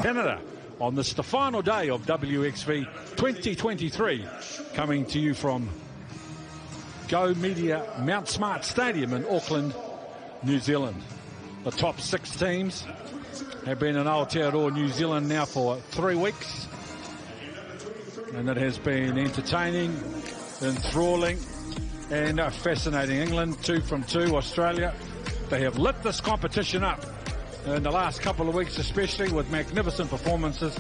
Canada on this, the final day of WXV 2023, coming to you from Go Media Mount Smart Stadium in Auckland, New Zealand. The top 6 teams have been in Aotearoa, New Zealand now for 3 weeks, and it has been entertaining, enthralling and fascinating. England 2 from 2, Australia, they have lit this competition up in the last couple of weeks, especially with magnificent performances.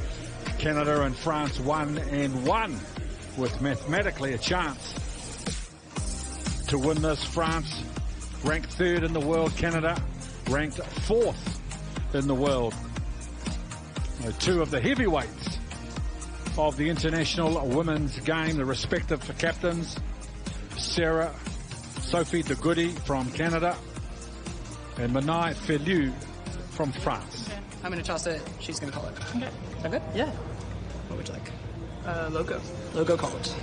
Canada and France 1-1 with mathematically a chance to win this. France ranked 3rd in the world, Canada ranked 4th in the world. 2 of the heavyweights of the international women's game, the respective captains, Sophie de Goody from Canada and Manai Feliu from France. Okay. I'm going to toss it. She's going to call it. Okay. Is that good? Yeah. What would you like? Logo. Logo call it.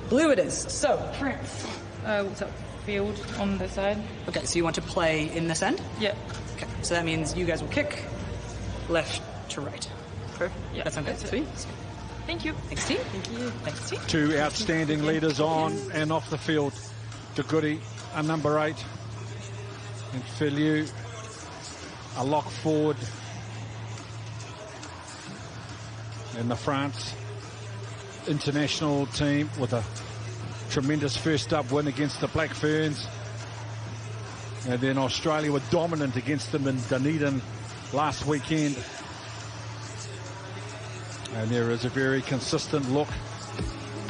Blue it is. So. France. What's up? Field on the side. Okay, so you want to play in this end? Yeah. Okay, so that means you guys will kick left to right. Perfect. Yeah. That sounds good. Sweet. Thank you. Thanks, team. Thank you. Thanks, team. 2 outstanding leaders on and off the field. De Goody, a number 8. And Feliu, a lock forward. And the France international team with a tremendous first up win against the Black Ferns. And then Australia were dominant against them in Dunedin last weekend. And there is a very consistent look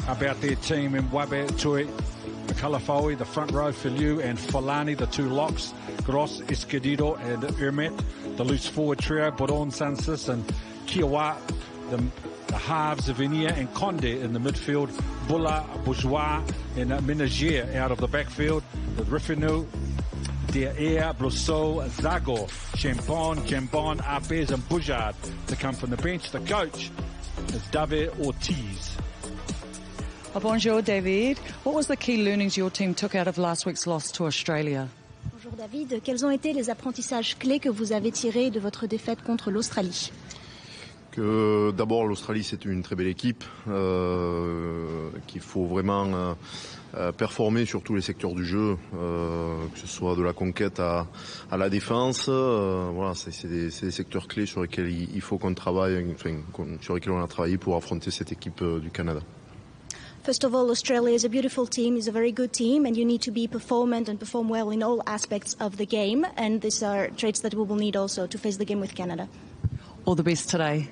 about their team in Wabe Tui, the Kalafaui, the front row, Feliu and Falani, the 2 locks, Gross, Escondido and Ermet, the loose forward trio, Boron, Sansis and Kiawa, the halves of Venia and Conde in the midfield, Bulla, Bourgeois and Menager out of the backfield, with Rifinu, De Air, Brousseau, Zago, Champon, Jambon, Arpez and Boujard to come from the bench. The coach is David Ortiz. Bonjour, David. What was the key learnings your team took out of last week's loss to Australia? Bonjour, David. Quels ont été les apprentissages clés que vous avez tirés de votre défaite contre l'Australie? Que d'abord l'Australie c'est une très belle équipe, qu'il faut vraiment performer sur tous les secteurs du jeu, que ce soit de la conquête à la défense. Voilà, c'est des secteurs clés sur lesquels il faut qu'on travaille, enfin, sur lesquels on a travaillé pour affronter cette équipe du Canada. First of all, Australia is a beautiful team, is a very good team, and you need to be performant and perform well in all aspects of the game, and these are traits that we will need also to face the game with Canada. All the best today.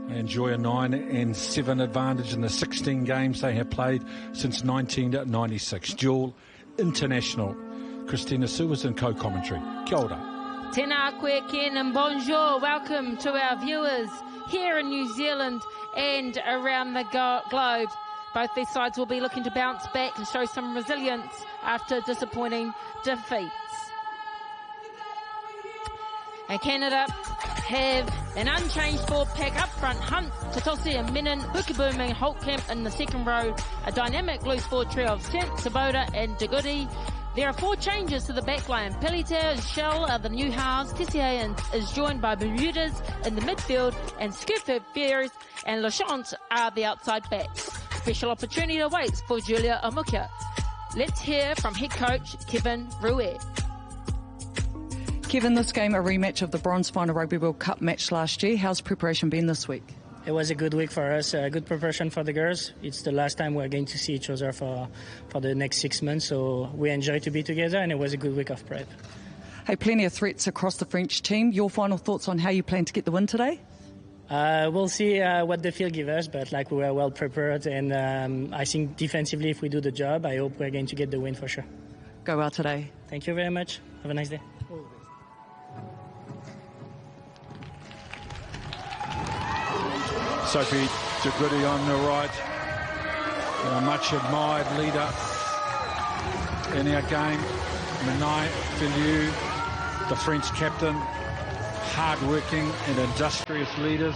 Enjoy a 9-7 advantage in the 16 games they have played since 1996. Dual International. Christina Suwas in co-commentary. Kia ora. Tēnā koe Ken and bonjour. Welcome to our viewers here in New Zealand and around the globe. Both these sides will be looking to bounce back and show some resilience after disappointing defeats. And Canada have an unchanged forward pack up front. Hunt, Tatosi and Menon, Hukiboom and Holtkamp in the second row. A dynamic loose forward trio of Stent, Saboda and De Goody. There are 4 changes to the backline. Pellitter and Shell are the new halves. Tessier is joined by Bermudez in the midfield, and Skipper Fears and Lachance are the outside backs. Special opportunity awaits for Julia Amukia. Let's hear from head coach Kevin Ruet. Kevin, this game a rematch of the bronze final Rugby World Cup match last year. How's preparation been this week? It was a good week for us, a good preparation for the girls. It's the last time we're going to see each other for the next 6 months, so we enjoy to be together, and it was a good week of prep. Hey, plenty of threats across the French team. Your final thoughts on how you plan to get the win today? We'll see what the field gives us, but like we were well prepared, and I think defensively, if we do the job, I hope we're going to get the win for sure. Go well today. Thank you very much. Have a nice day. Sophie de Goody on the right, a much admired leader in our game. Manai Feliu, the French captain, hard-working and industrious leaders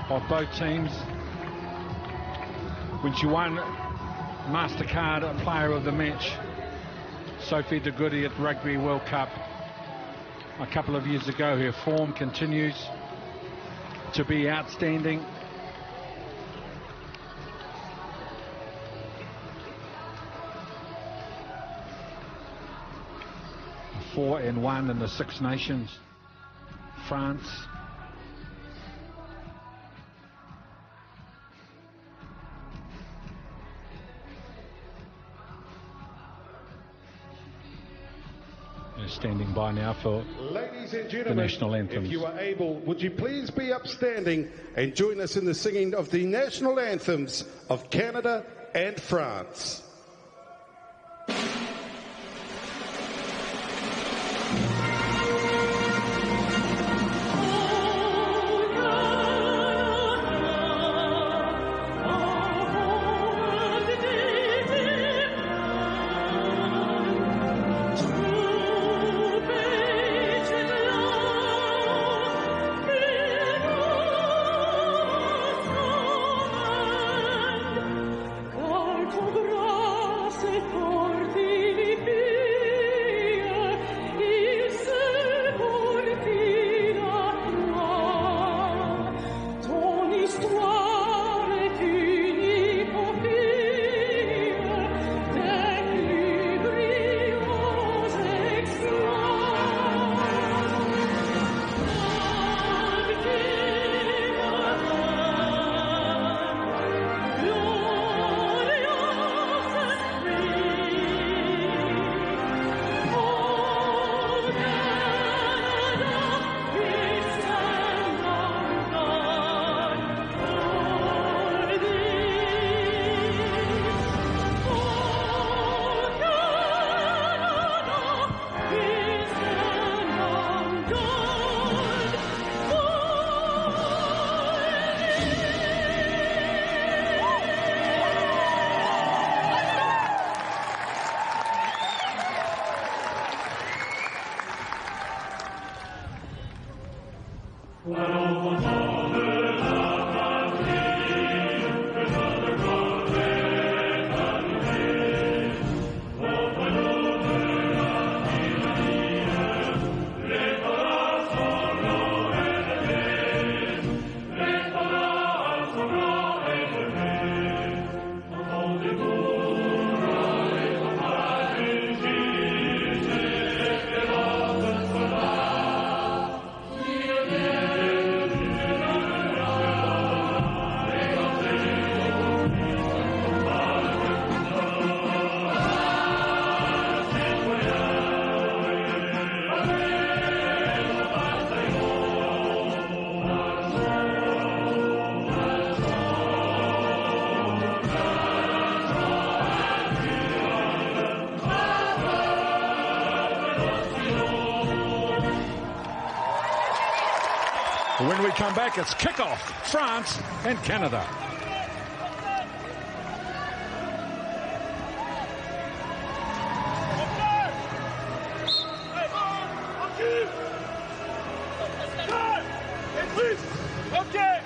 of both teams. When she won MasterCard Player of the Match, Sophie de Goody at Rugby World Cup, a couple of years ago. Her form continues to be outstanding. A 4-1 in the Six Nations. France. Standing by now for Ladies and gentlemen, the national anthems. If you are able, would you please be upstanding and join us in the singing of the national anthems of Canada and France. When we come back, it's kickoff, France and Canada. Okay,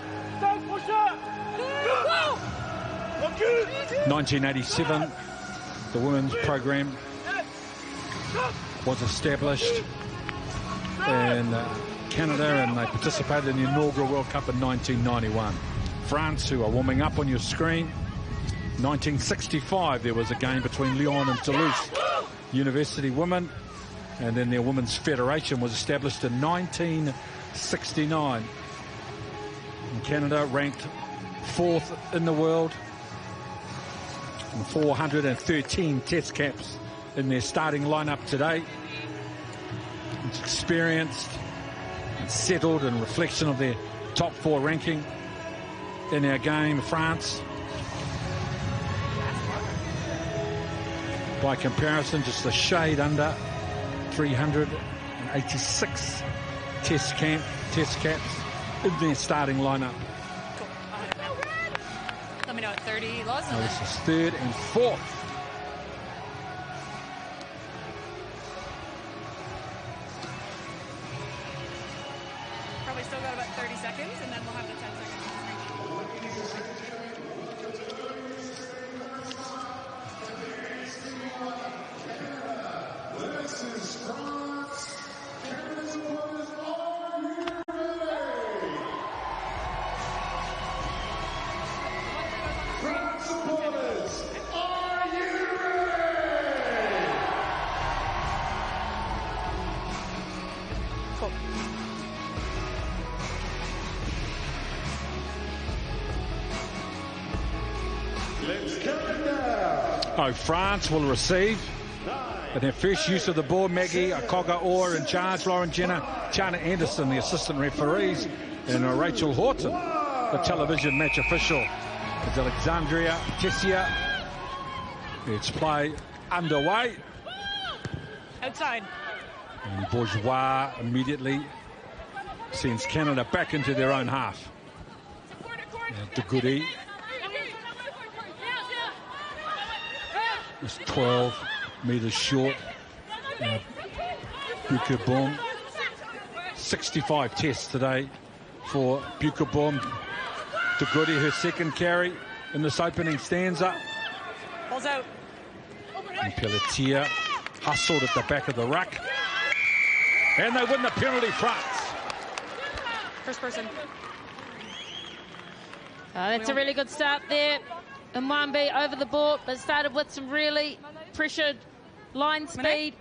1987, the women's program was established in Canada, and they participated in the inaugural World Cup in 1991. France, who are warming up on your screen. 1965, there was a game between Lyon and Toulouse University women, and then their women's federation was established in 1969. And Canada ranked 4th in the world, and 413 test caps in their starting lineup today. It's experienced and settled in reflection of their top 4 ranking. In our game, France, by comparison, just a shade under 386 test caps in their starting lineup. Cool. Let me know at 30 laws. Now this is 3rd and 4th. Probably still got about 30 seconds, and then we'll have the 10 seconds. This is France, Canada, Cool. Let's count it down. Oh, France will receive. In their first use of the ball, Maggie Akoga Orr in charge, Lauren Jenner, Chana Anderson, the assistant referees, and Rachel Horton, the television match official. It's Alexandria Tessia. It's play underway. Outside. And Bourgeois immediately sends Canada back into their own half. De Goody is 12 metres short. Bukaboom. 65 tests today for Bukaboom. De Goody, her second carry in this opening stanza. Balls out. And Pelletier hustled at the back of the ruck. And they win the penalty, France. First person. That's a really good start there. And Mwambi over the ball, but started with some really pressured line speed,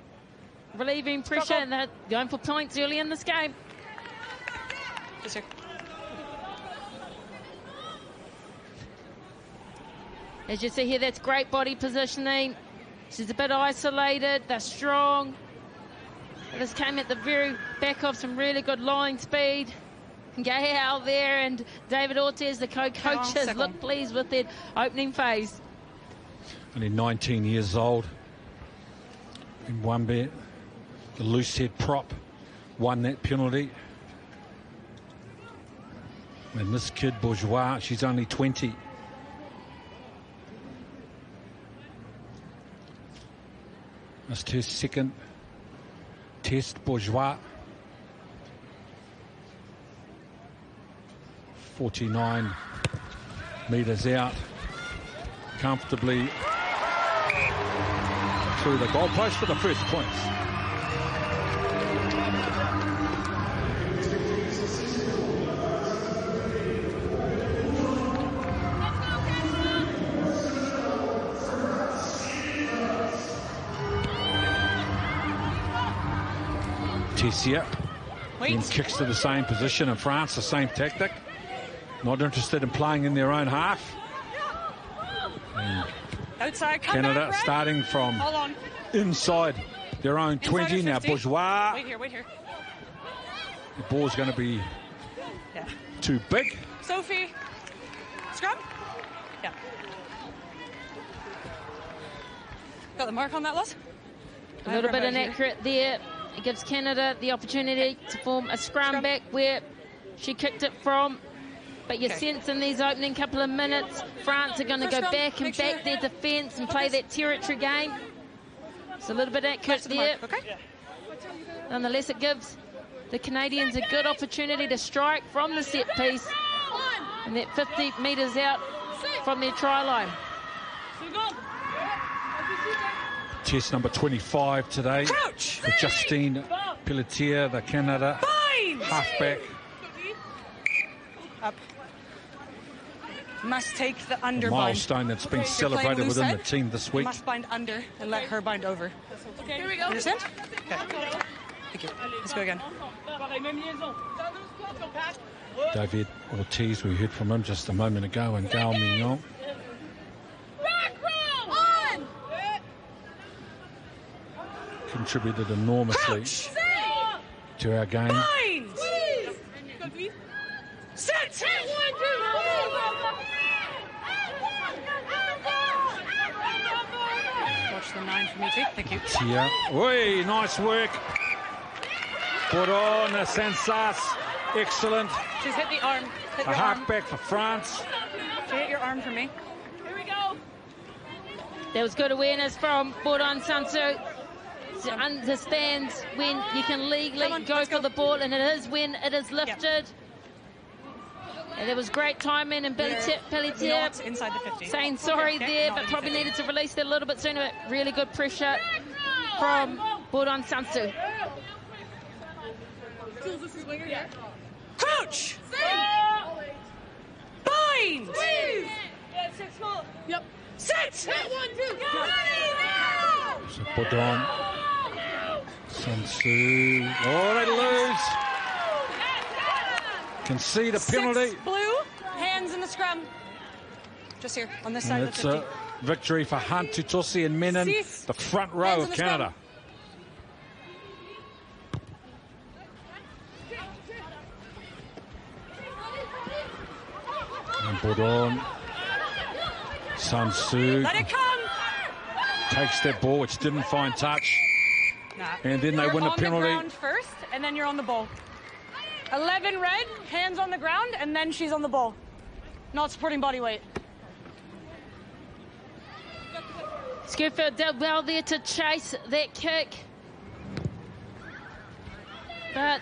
relieving pressure, and they're going for points early in this game. Yes, sir. As you see here, that's great body positioning. She's a bit isolated. They're strong. This came at the very back of some really good line speed. Gayal there and David Ortiz, the co-coaches, look pleased with their opening phase. Only 19 years old. In one bit, the loose head prop won that penalty. And this kid, Bourgeois, she's only 20. That's her second test, Bourgeois. 49 metres out, comfortably through the goalpost for the first points. Tessia then kicks to the same position, and France the same tactic. Not interested in playing in their own half. And outside, Canada back, starting from inside their own 20. Now Bourgeois. Wait here. The ball's going to be too big. Sophie. Scrum. Yeah. Got the mark on that, Loss? A little bit inaccurate there. It gives Canada the opportunity to form a scrum back where she kicked it from. But you sense in these opening couple of minutes, France are going to go back and back their defence and play that territory game. It's a little bit accurate there. Nonetheless, it gives the Canadians a good opportunity to strike from the set piece. And that 50 metres out from their try line. Test number 25 today for Justine Pelletier, the Canada halfback. Up. Must take the underbind. A milestone that's been celebrated within the team this week. Must bind under and let her bind over. Okay, here we go. Understand? Okay. Thank you. Let's go again. David Ortiz, we heard from him just a moment ago, and Gail Mignon. Contributed enormously to our game. Set! Watch the 9 for me too. Thank you. Tia. Oi, nice work. Put on a Sensas. Excellent. She's hit the arm. Hit a halfback for France. She hit your arm for me. Here we go. There was good awareness from Bourdon Sansu to understand when you can legally go for the ball, and it is when it is lifted. Yep. And there was great timing, and Pelletier inside the 50. Saying sorry there, but probably needed to release it a little bit sooner. But really good pressure from Bourdon Sansu. Crouch! Bind! Yep. Set! So Bourdon Sun Tzu. Oh, they lose. Concede a penalty. 6 blue, hands in the scrum. Just here, on this side of the 50. It's a victory for Hunt, Tutosi and Menon, the front row of Canada. And Bourdon. Sun Tzu. Let it come! Takes that ball, which didn't find touch. Nah. And then they win the penalty. You're on the ground first, and then you're on the ball. 11 red, hands on the ground, and then she's on the ball. Not supporting body weight. Schofield did well there to chase that kick. But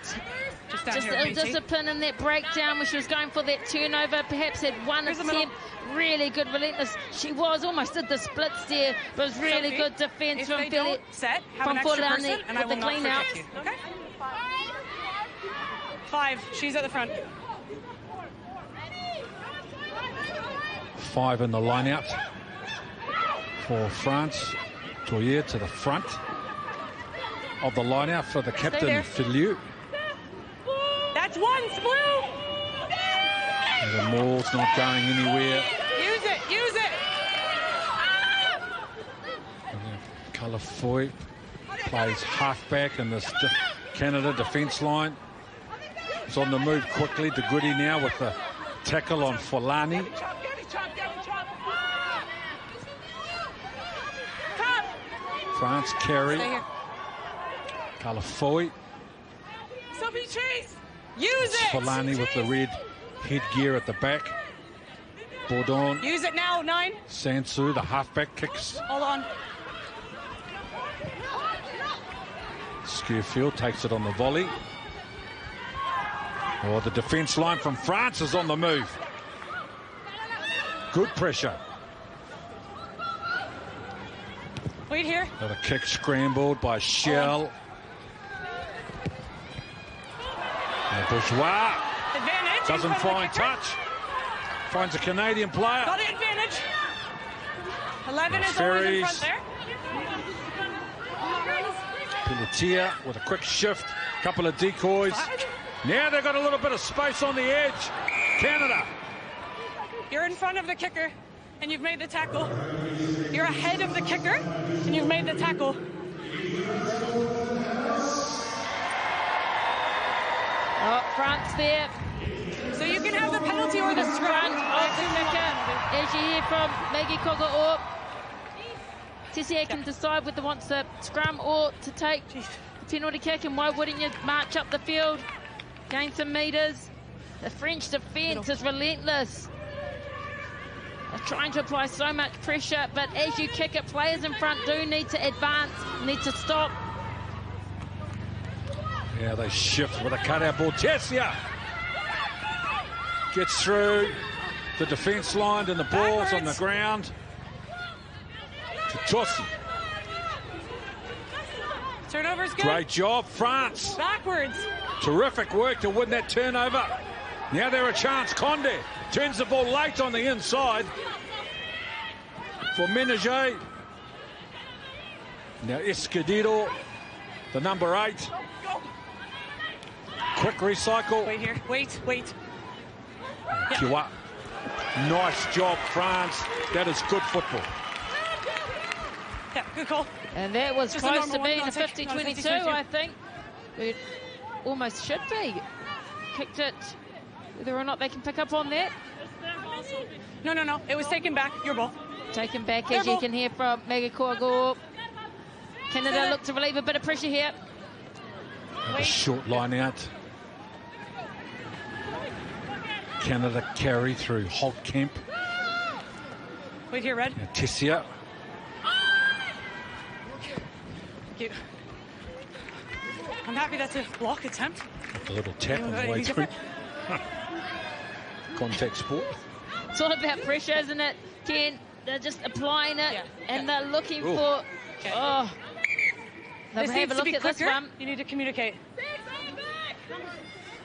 just a discipline in that breakdown where she was going for that turnover. Perhaps had one attempt. Really good, relentless. She was almost did the splits there, but it was really good defense from Philly. From Fulani with the clean out. Okay. 5, she's at the front. 5 in the line out for France. Toyer to the front of the line out for the captain, Filiu. That's 1, blue. And the maul's not going anywhere. Use it, use it. Calafoy plays halfback in this Canada defence line. It's on the move quickly. De Goody now with the tackle on Fulani. France carry. Calafoy. Sophie Chase. Use it. Fulani with the red headgear at the back. Bourdon. Use it now, 9. Sansu, the halfback, kicks. Hold on. Schofield takes it on the volley. Oh, the defence line from France is on the move. Good pressure. Wait here. Another kick scrambled by Shell. And Bourgeois Advantage. doesn't find touch. Finds a Canadian player. Got the advantage. 11 is Ferries. always in front there. Pelletier with a quick shift. Couple of decoys. Now they've got a little bit of space on the edge. Canada. You're in front of the kicker, and you've made the tackle. You're ahead of the kicker, and you've made the tackle. Oh, France there. So you can have the penalty or the scrum. Of the kicker, as you hear from Maggie Kogaor. Tessie can decide whether wants the scrum or to take the penalty kick, and why wouldn't you march up the field, gain some metres? The French defence is relentless. They're trying to apply so much pressure, but as you kick it, players in front do need to advance, need to stop. Yeah, they shift with a cutout ball. Tessia gets through the defence line, and the ball's on the ground. To Tossi. Turnover's good. Great job, France. Backwards. Terrific work to win that turnover. Now they're a chance. Conde turns the ball late on the inside for Ménager. Now Escudero, the number 8. Quick recycle. Wait here. Wait. Kiwa. Nice job, France. That is good football. Yeah, good call. And that was Just close to one, being a not 50-22, 50-22. I think. It almost should be. Kicked it. Whether or not they can pick up on that. No. It was taken back. Your ball. Taken back, as you can hear from Maggie Kogaor. Canada look to relieve a bit of pressure here. A short line out. Canada carry through Holtkamp. Wait here, Red. Now Tessia. Thank you. I'm happy that's a block attempt. A little tap on the way through. Contact sport. It's all about pressure, isn't it, Ken? They're just applying it, and they're looking for... Okay. Oh. They'll This have needs a to look be at this quicker. one. You need to communicate.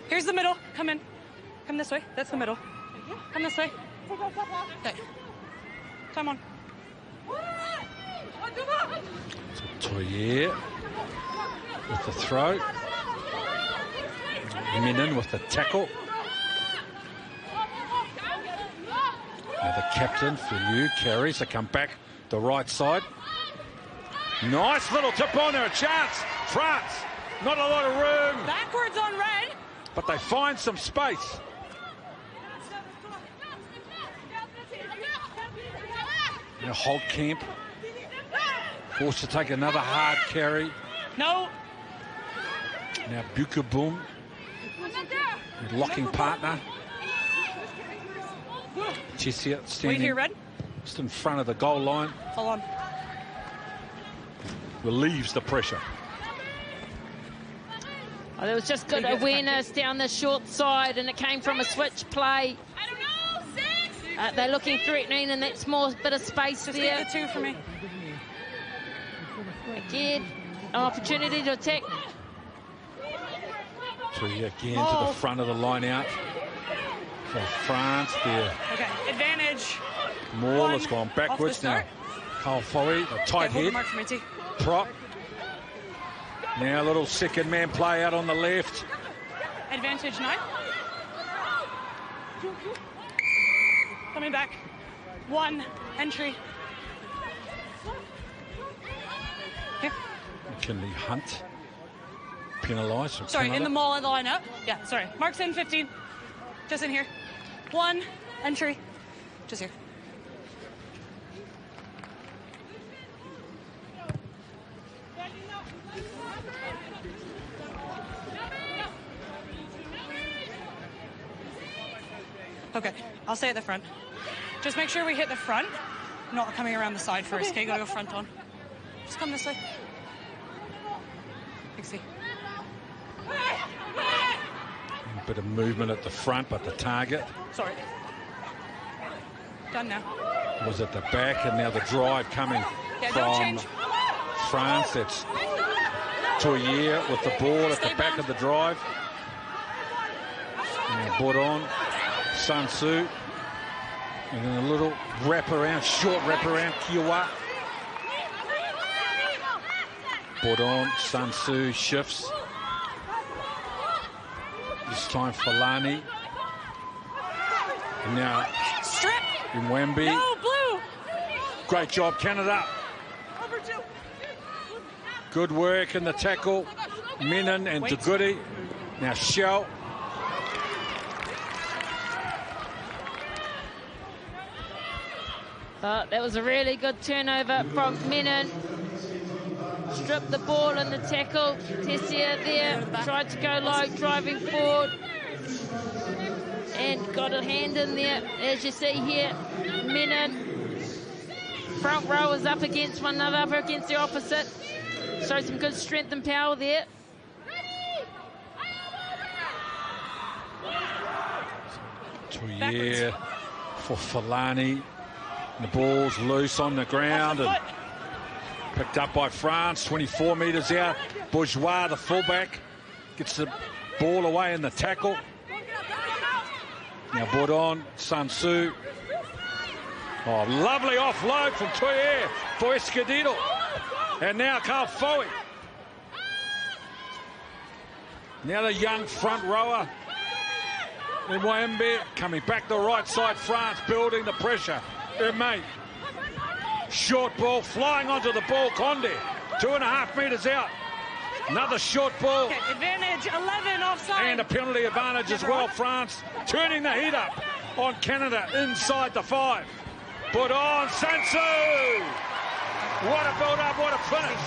Here's the middle. Come in. Come this way. That's the middle. Come this way. Okay. Time on. Toyer. with the throw. Menon with the tackle. Now the captain, Filiu, carries. They come back the right side. Nice little tip on there, a chance. France, not a lot of room. Backwards on red. But they find some space. Now Holtkamp forced to take another hard carry. No. Now Bukaboom, locking partner. Chessia standing Wait here, Red. just in front of the goal line. Hold on. relieves the pressure. Oh, there was just good awareness down the short side, and it came from a switch play. They're looking threatening in that small bit of space just there. Get the two for me. Again, an opportunity to attack. Three again to the front of the line out for France there. Okay, advantage. Moore has gone backwards now. Carl Foley, a tight head. Mark for me, T. Prop. Now a little second man play out on the left. Advantage 9. Coming back. 1 entry. Here. McKinley Hunt penalised. Sorry, in the mall of the lineup. Yeah, sorry. Mark's in 15. Just in here. 1 entry. Just here. Okay, I'll stay at the front. Just make sure we hit the front, not coming around the side first. Okay, gotta go front on. Just come this way. Pixie. A bit of movement at the front, but the target Sorry. Done now. was at the back, and now the drive coming Yeah, don't from change. France. That's Toyer with the ball at the back of the drive. Now Bourdon, Sansu, and then a little wraparound, short wraparound, Kiowa. Bourdon, Sansu shifts. This time Falani. And now Strip. Mwembi. No, blue. Great job, Canada. Good work in the tackle. Menon and Dugudi. Now Shell. That was a really good turnover from Menon. Stripped the ball in the tackle. Tessia there, tried to go low, driving forward. And got a hand in there, as you see here. Menon. Front row is up against one another, up against the opposite. Shows some good strength and power there. Toyer for Falani. The ball's loose on the ground and picked up by France, 24 metres out. Bourgeois, the fullback, gets the ball away in the tackle. Now Bourdon, Sansu. Oh, lovely offload from Toyer for Escudero. And now Carl Foley. Now the young front rower. Mwembi coming back the right side, France building the pressure. Mate. Short ball flying onto the ball. Conde, 2.5 metres out. Another short ball. Okay, advantage 11 offside. And a penalty advantage as well. France turning the heat up on Canada inside the 5. But on Sansu. What a build up, what a finish.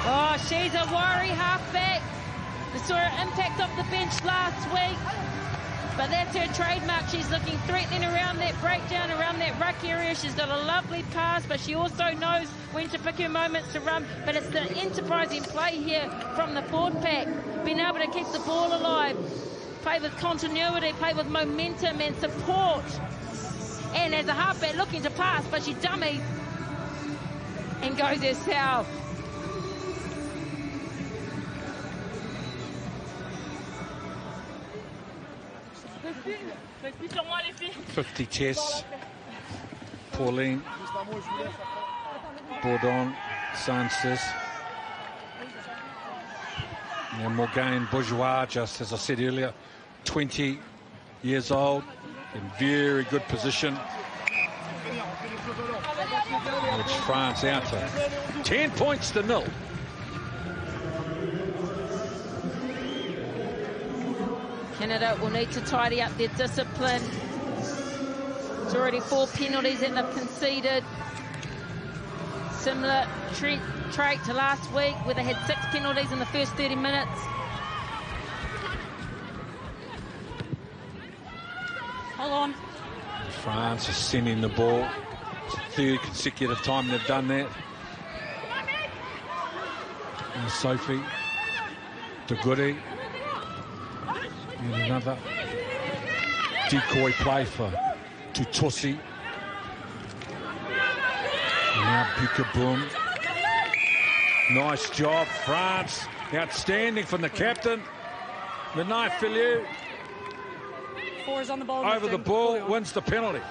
Oh, she's a worry halfback. We saw her impact off the bench last week. But that's her trademark. She's looking threatening around that breakdown, around that ruck area. She's got a lovely pass, but she also knows when to pick her moments to run. But it's the enterprising play here from the forward pack. Being able to keep the ball alive, play with continuity, play with momentum and support. And as a halfback looking to pass, but she dummies and goes herself. 50 Tess. Pauline. Bourdon. Sanchez. And Morgane Bourgeois, just as I said earlier, 20 years old, in very good position. Which France out to 10 points to 0. Canada will need to tidy up their discipline. There's already 4 penalties that they've conceded. Similar trait to last week, where they had 6 penalties in the first 30 minutes. Hold on. France is sending the ball. It's the 3rd consecutive time they've done that. And Sophie de Goody. And another decoy play for Tutosi. Now Bukaboom. Nice job, France. Outstanding from the captain. Menai Filiu. 4 is on the ball. Over the ball, wins the penalty.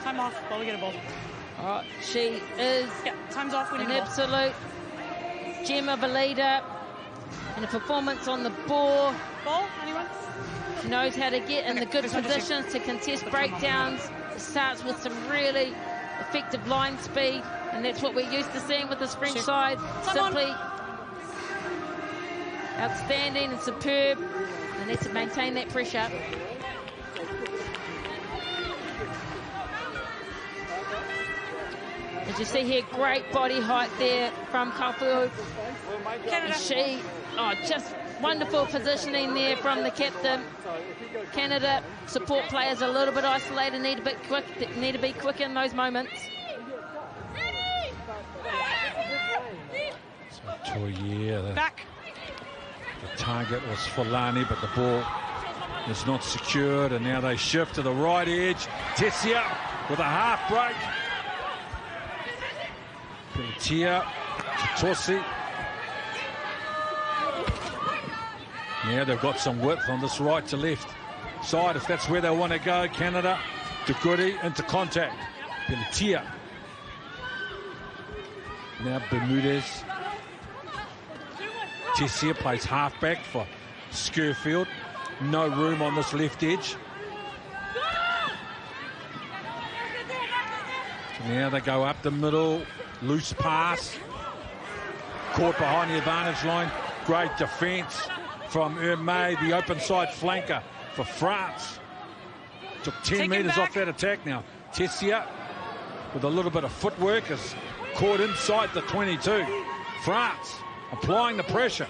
Time off while we get a ball. She is time's off. We need an a ball. absolute gem of a leader. And a performance on the ball. Ball, anyone? Knows how to get in the good positions to contest breakdowns. Starts with some really effective line speed, and that's what we're used to seeing with this French side. Simply outstanding and superb, and needs to maintain that pressure. As you see here, great body height there from Kafu. Canada. She, just wonderful positioning there from the captain. Canada support players a little bit isolated, need to be quick in those moments. So Toye, back. The target was Fulani, but the ball is not secured, and now they shift to the right edge. Tessia with a half break. Pelletier, Tossi. Now they've got some width on this right to left side, if that's where they want to go. Canada, de Goody into contact. Pelletier. Now Bermudez. Tessier plays halfback for Skerfield. No room on this left edge. Now they go up the middle. Loose pass. Caught behind the advantage line. Great defence from Hermé, the open side flanker for France. Took 10 metres off that attack now. Tessia with a little bit of footwork is caught inside the 22. France applying the pressure.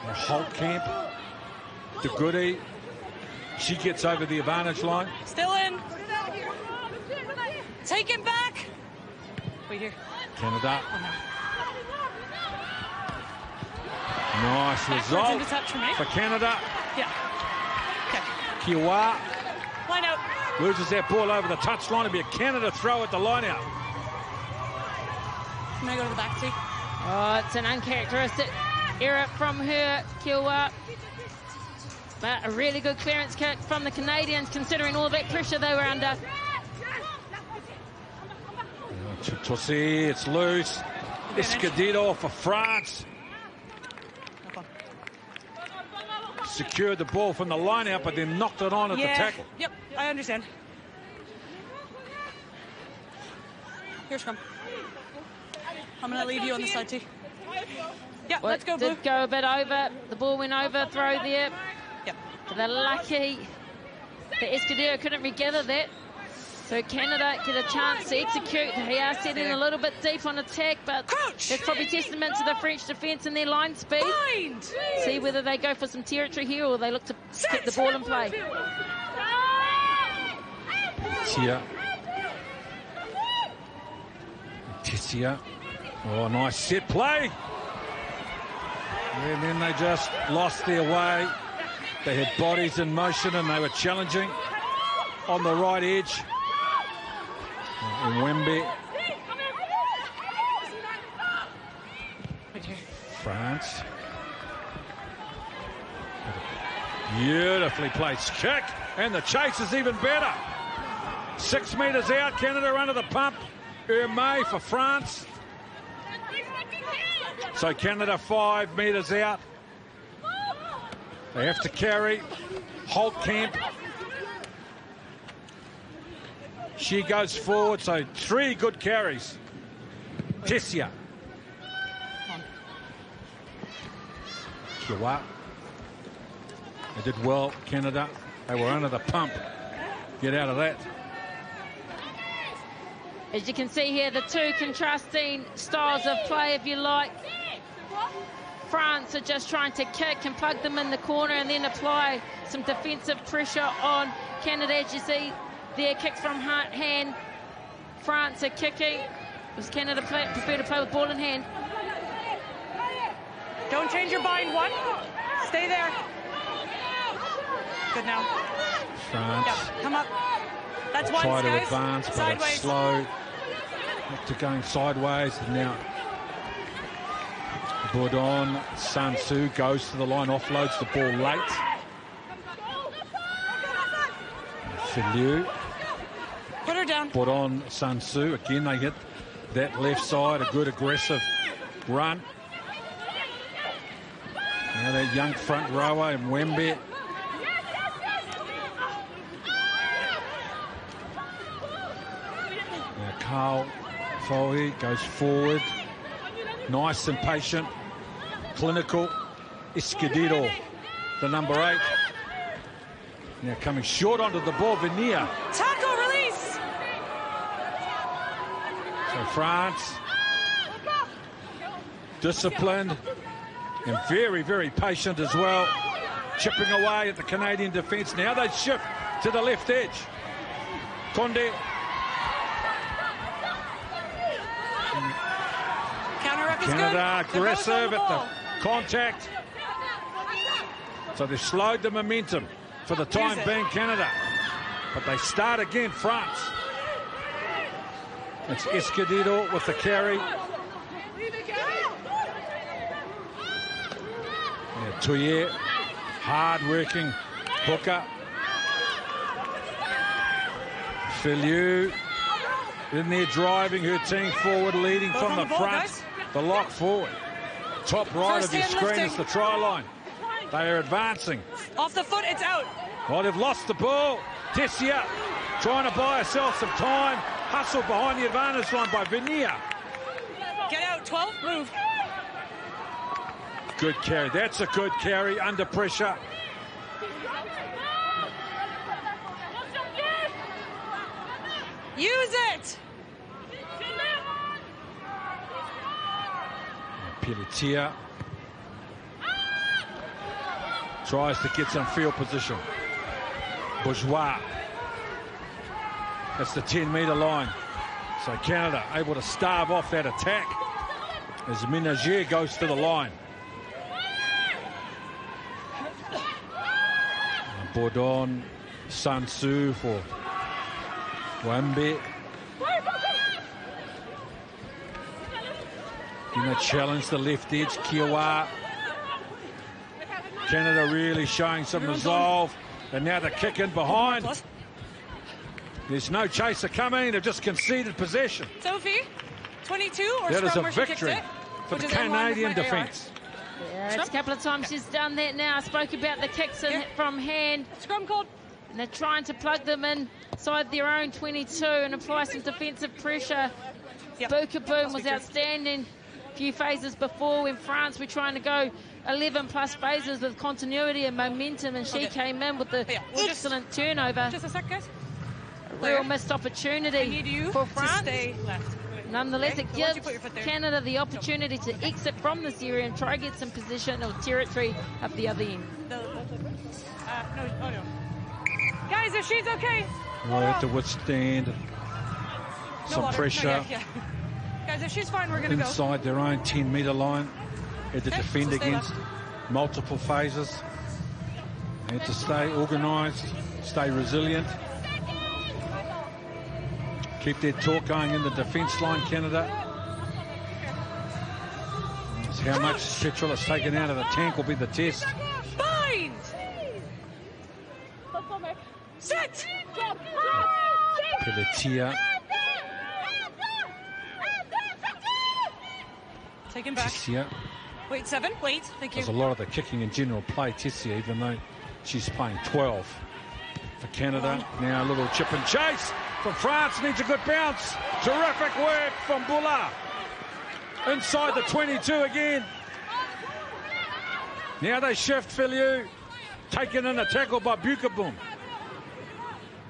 Holtkamp, de Goody. She gets over the advantage line. Still in. Take him back. Wait here. Canada. Nice result for Canada. Yeah. Okay. Kiwa Line out. loses that ball over the touchline. It'll be a Canada throw at the line out. Can I go to the back, too? Oh, it's an uncharacteristic error from her, Kiwa. But a really good clearance kick from the Canadians, considering all that pressure they were under. Tossi, it's loose. Escudero for France. Secured the ball from the line out, but then knocked it on at the tackle. Yep, I understand. Here, Scrum. I'm going to leave you on the side, too. Yeah, let's go, Blue. Did go a bit over. The ball went over, throw there. Yep. But they're lucky that Escudero couldn't regather that. So Canada get a chance to execute. They are setting a little bit deep on attack, but it's probably testament to the French defence and their line speed. See whether they go for some territory here or they look to keep the ball in play. Tessia. Oh, nice set play. And then they just lost their way. They had bodies in motion and they were challenging on the right edge. Wembe. France. Beautifully placed kick, and the chase is even better. 6 metres out, Canada under the pump. May for France. So Canada 5 metres out. They have to carry. Holtkamp. She goes forward, so 3 good carries. Tessia. Kiwa. They did well, Canada. They were under the pump. Get out of that. As you can see here, the two contrasting styles of play, if you like. France are just trying to kick and plug them in the corner and then apply some defensive pressure on Canada. As you see, their kicks from hand. France are kicking. Does Canada prefer to play with ball in hand? Don't change your bind, 1. Stay there. Good now. France. Yep. Come up. That's one, try to guys. advance, but Sideways. it's slow. Back to going sideways. And now Bourdon, Sansu goes to the line, offloads the ball late. Filiu. Put her down. Bourdon, Sansu. Again, they hit that left side. A good aggressive run. Now that young front rower, Mwembe. Now Carl Fohi goes forward. Nice and patient. Clinical. Escudero, the number 8. Now coming short onto the ball, Venier. Tackle, release. So France, disciplined and very, very patient as well. Chipping away at the Canadian defence. Now they shift to the left edge. Conde. Canada aggressive at the contact. So they've slowed the momentum for the time being, Canada. But they start again, France. It's Escudero with the carry. Yeah, Touye, hard-working hooker. Filiu in there driving her team forward, leading from the front. The lock forward. Top right of your screen is the try line. They are advancing. Off the foot, it's out. Well, they've lost the ball. Tessia trying to buy herself some time. Hustle behind the advantage line by Venier. Get out, 12, move. Good carry. That's a good carry under pressure. Use it. Pelletier tries to get some field position. Bourgeois. That's the 10-metre line. So Canada able to starve off that attack as Ménager goes to the line. Bourdon, Sansu for Wambe. Challenge the left edge, Kiwa. Canada really showing some resolve. And now the kick in behind. There's no chaser coming. They've just conceded possession. Sophie, 22 or that is a where she victory kicked it, for the Canadian defence. Yeah, it's a couple of times she's done that now. I spoke about the kicks from hand. Scrum called. And they're trying to plug them inside their own 22 and apply some defensive pressure. Yep. Boom was outstanding. A few phases before when France were trying to go 11+ phases with continuity and momentum, and she came in with the excellent turnover. Just a sec, guys. A real missed opportunity for France. To stay left. Nonetheless, it gives Canada the opportunity to exit from this area and try to get some position or territory up the other end. No. Guys, if she's okay. We'll have to withstand some pressure. Guys, if she's fine, we're going to go. Inside their own 10-metre line. Had to defend against multiple phases. Had to stay organised, stay resilient. Keep their talk going in the defence line, Canada. So how much petrol is taken out of the tank will be the test. Bind! Sit! Pelletier. Taken back. Tessia. Wait, 7. Wait, thank you. Does a lot of the kicking and general play, Tessia, even though she's playing 12 for Canada. Now a little chip and chase from France. Needs a good bounce. Terrific work from Bulla. Inside the 22 again. Now they shift Filiu. Taken in a tackle by Bukaboom.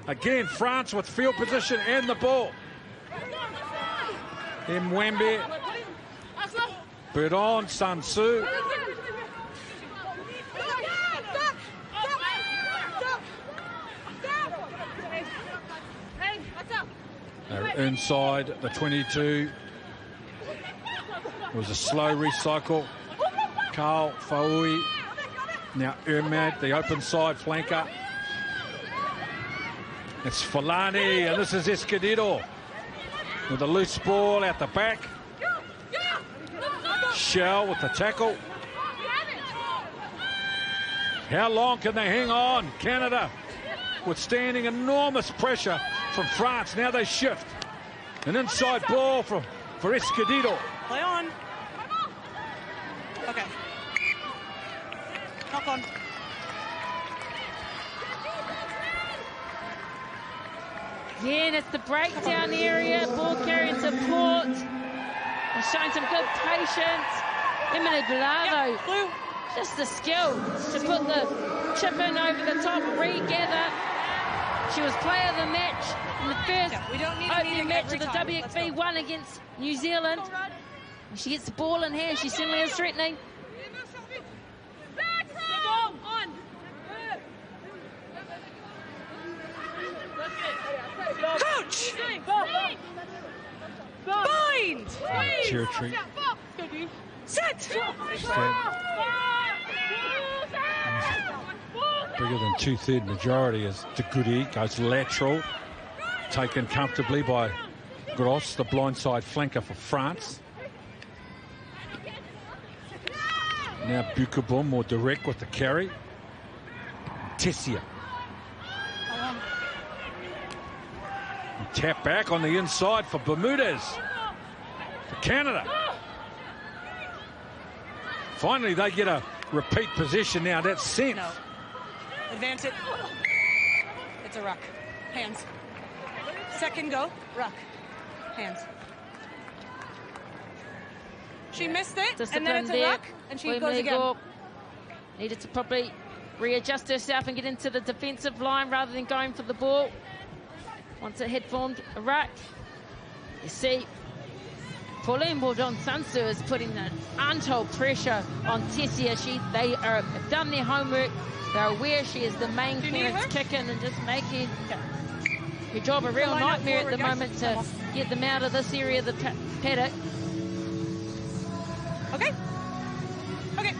Again, France with field position and the ball. Mwembe. Budon, Sansu. They're inside the 22. It was a slow recycle. Carl Faui. Now Ermad, the open side flanker. It's Falani, and this is Escondido with a loose ball out the back. Shell with the tackle. How long can they hang on? Canada withstanding enormous pressure from France. Now they shift. An inside ball for Escondido. Play on. Okay. Knock on. Again, it's the breakdown area. Ball carrying support. They're showing some good patience. Emily Bravo, just the skill to put the chip in over the top, regather. She was player of the match in the first opening match of the WXV1 against New Zealand. When she gets the ball in hand, she certainly is threatening. Coach! Bind! Territory. Set! Bigger than 2/3 majority as De Goody goes lateral. Taken comfortably by Gross, the blindside flanker for France. Now Bukaboom more direct with the carry. Tessia. Tap back on the inside for Bermudez. For Canada. Finally, they get a repeat possession now. That's sent. No. Advance it. It's a ruck. Hands. Second go. Ruck. Hands. She missed it, and then it's a ruck, and she goes again. Needed to probably readjust herself and get into the defensive line rather than going for the ball. Once it had formed a ruck, you see Pauline Bourdon-Sansu is putting the untold pressure on Tessia. They have done their homework. They're aware she is the main clearance kicker and just making her job a real nightmare at the moment to get them out of this area of the paddock. Okay. Okay.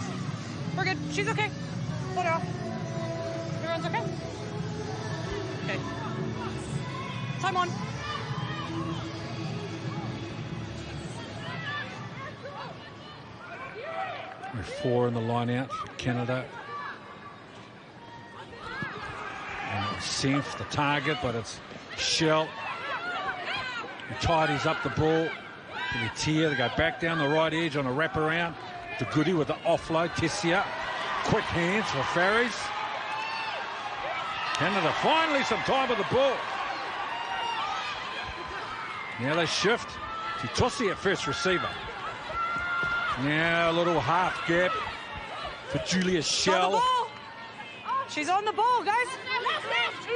We're good. She's okay. Put her off. Everyone's okay? Okay. Time on. We're 4 in the line out for Canada. And it's Senf, the target, but it's Shell. He tidies up the ball. Pelletier, they go back down the right edge on a wraparound. De Goody with the offload. Tessia. Quick hands for Farries. Canada finally some time with the ball. Now they shift to Tossi at first receiver. Now a little half gap for Julia Shell. She's on the ball, guys.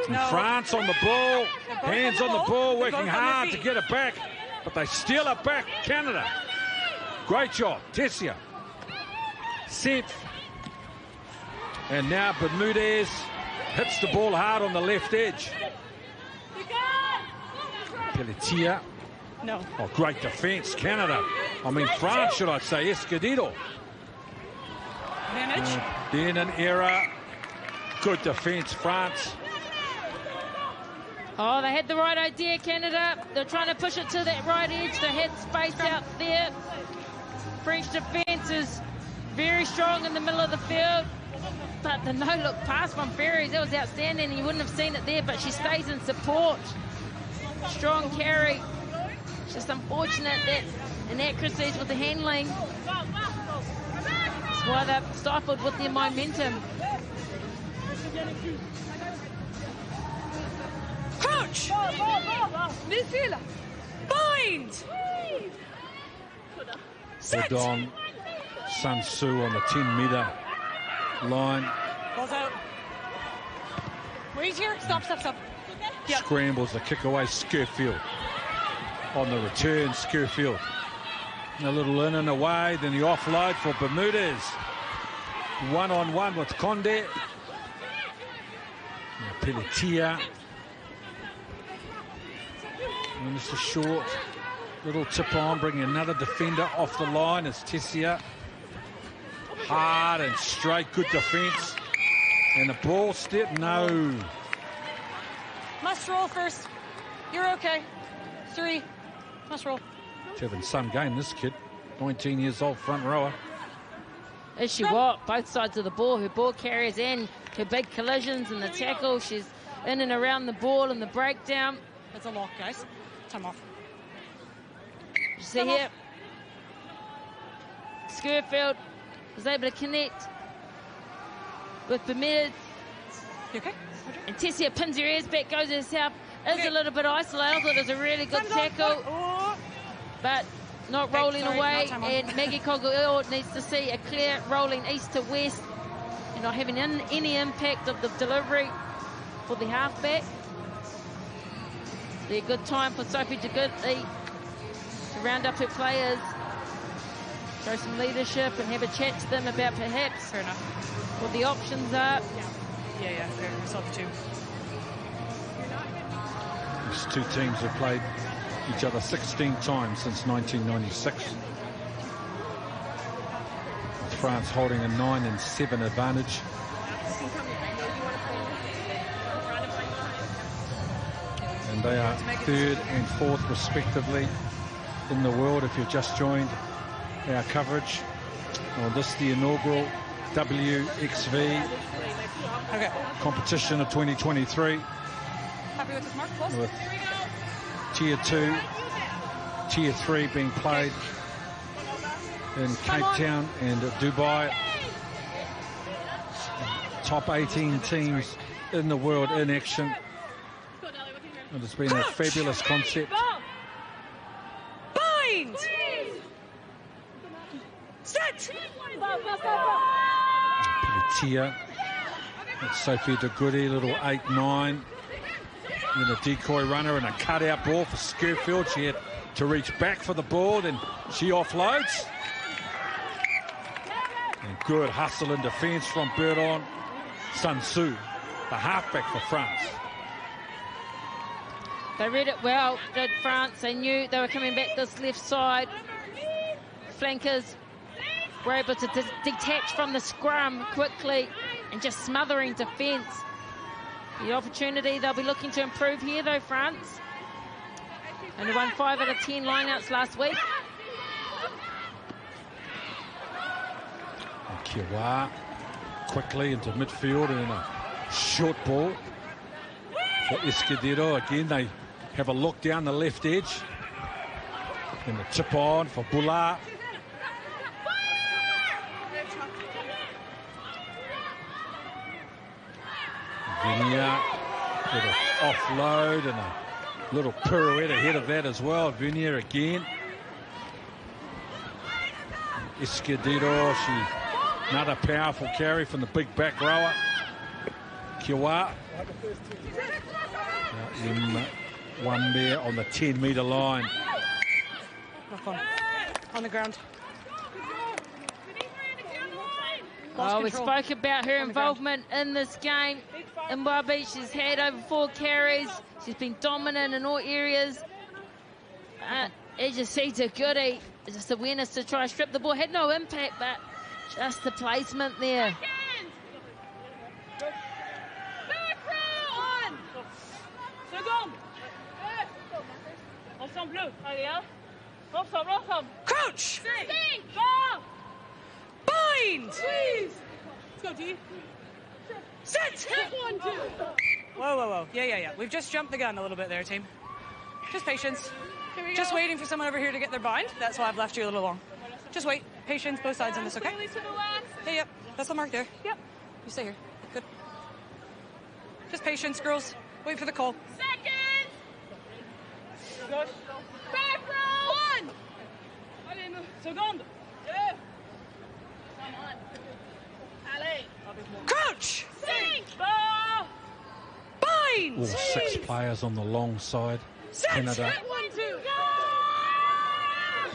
No. France on the ball. Hands on the ball, working hard to get it back. But they steal it back, Canada. Great job, Tessia. Senf. And now Bermudez hits the ball hard on the left edge. Pelletier. No. Oh, great defence, Canada. I mean, France, should I say, Escondido. Advantage. Then an error. Good defence, France. Oh, they had the right idea, Canada. They're trying to push it to that right edge. They had space out there. French defence is very strong in the middle of the field. But the no-look pass from Ferries, that was outstanding. You wouldn't have seen it there, but she stays in support. strong carry. It's just unfortunate that inaccuracies with the handling. That's why they're stifled with their momentum. Crouch! Midfielder! Bind! Set! Don Sun Tzu on the 10-metre line. Balls out. Wait here. Stop. Yep. Scrambles the kick away. Skirfield on the return. Skirfield a little in and away. Then the offload for Bermudez. One-on-one with Conde. Pelletier. And Mr. Short. Little tip on, bringing another defender off the line. It's Tessia. Hard and straight. Good defence. And the ball step. No. Must roll first. You're okay. 3. Must roll. He's having some game, this kid. 19 years old, front rower. Is she what? Both sides of the ball. Her ball carriers and her big collisions and the tackle. She's in and around the ball and the breakdown. That's a lock, guys. Time off. You see here, Skirfield was able to connect with Bermudez. You okay? And Tessia pins her ears back, goes herself. Is a little bit isolated. I thought it was a really good tackle, but not rolling away. And Maggie Coggle needs to see a clear rolling east to west and not having any impact of the delivery for the halfback. Be a good time for Sophie Degutti to round up her players, show some leadership and have a chat to them about perhaps what the options are. Yeah, fair. We saw the two. These two teams have played each other 16 times since 1996. With France holding a 9-7 advantage. And they are 3rd and 4th respectively in the world. If you've just joined our coverage on this, the inaugural WXV competition of 2023. Happy with this mark? Close. With Tier 2, Tier 3 being played in Cape Town and Dubai. Top 18 teams in the world in action. And it's been a fabulous concept. Bind! Set! Pelletier. It's Sophie Degutti, little 8-9. And a decoy runner and a cutout ball for Skirfield. She had to reach back for the ball, and she offloads. And good hustle and defence from Berdon Sun Tzu, the halfback for France. They read it well, did France. They knew they were coming back this left side. Flankers were able to detach from the scrum quickly and just smothering defence. The opportunity, they'll be looking to improve here though, France. Only won 5 out of 10 lineouts last week. And Kiwa quickly into midfield and a short ball for Escudero. Again, they have a look down the left edge. And the tip on for Bullard. Venier with an offload and a little pirouette ahead of that as well. Venier again. Escudero, another powerful carry from the big back rower. Kiwa. One there on the 10-metre line. Knock on the ground. Oh, we spoke about her involvement in this game. Mbabi, she's had over 4 carries. She's been dominant in all areas. As you see, Degutti, just awareness to try to strip the ball. Had no impact, but just the placement there. Crouch! Bind! Please! Let's go, D. Set! Whoa. Yeah. We've just jumped the gun a little bit there, team. Just patience. Just waiting for someone over here to get their bind. That's why I've left you a little long. Just wait. Patience, both sides on this, okay? Hey, yep. That's the mark there. Yep. You stay here. Good. Just patience, girls. Wait for the call. Seconds! Back row! 1! Segundo. Come on. Allez. Crouch! Sink! Bind! All 6 players on the long side. Canada. 1, 2.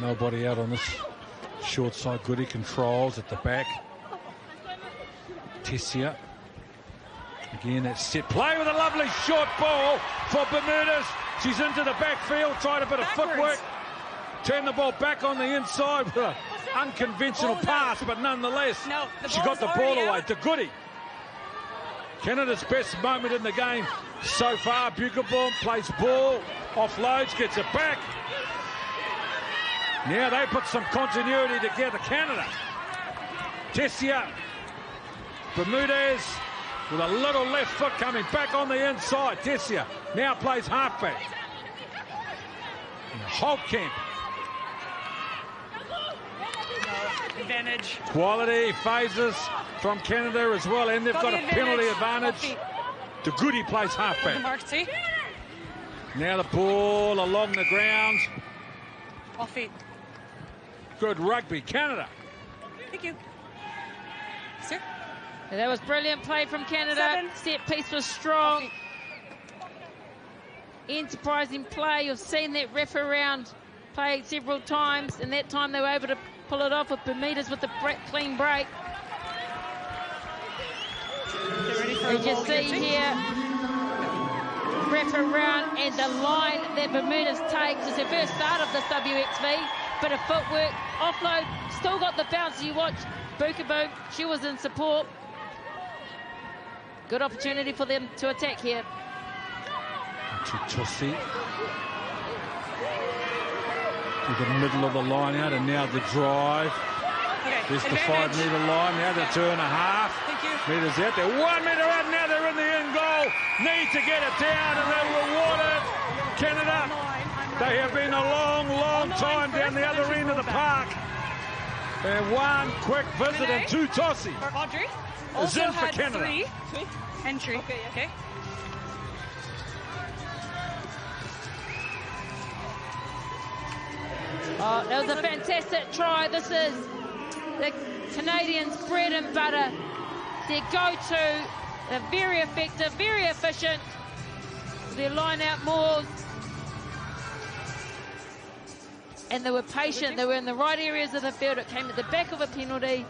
Nobody out on this short side. Goody controls at the back. Tessia. Again, that set play with a lovely short ball for Bermudez. She's into the backfield, tried a bit of footwork. Turn the ball back on the inside with an unconventional pass, but nonetheless, she got the ball away to Goody. Canada's best moment in the game so far. Buckelbaum plays ball, offloads, gets it back. Now they put some continuity together, Canada. Tessia, Bermudez with a little left foot coming back on the inside. Tessia now plays halfback. Holtkamp. Advantage. Quality phases from Canada as well, and they've got a penalty advantage. The Goody plays halfback. Mark T. Now the ball along the ground. Off feet. Good rugby, Canada. Thank you. Sir? That was brilliant play from Canada. Set piece was strong. Enterprising play. You've seen that ref around play several times, and that time they were able to pull it off with Bermudez with the clean break. You just see here, wrap around, and the line that Bermudez takes is her first start of this WXV. Bit of footwork, offload, still got the bounce. You watch Buckelbaum, she was in support. Good opportunity for them to attack here. To Tossi. To the middle of the line out, and now the drive. There's the 5 metre line, now the 2.5 metres out there. 1 metre out, now they're in the end goal. Need to get it down, and they're rewarded. Canada, they have been a long, long time down the other end of the park. And one quick visit and 2 Tossi. Audrey is also in for had Canada. 3 entry. Okay. Oh, that was a fantastic try. This is the Canadians' bread and butter. Their go-to. They're very effective, very efficient. Their line-out mauls. And they were patient. They were in the right areas of the field. It came at the back of a penalty.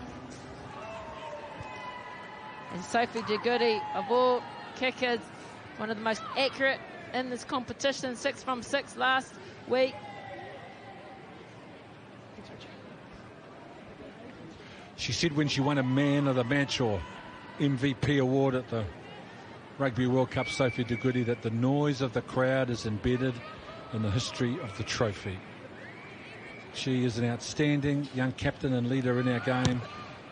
And Sophie De Goody, of all kickers, one of the most accurate in this competition. 6 from 6 last week. She said when she won a Man of the Match or MVP award at the Rugby World Cup, Sophie De Goody, that the noise of the crowd is embedded in the history of the trophy. She is an outstanding young captain and leader in our game.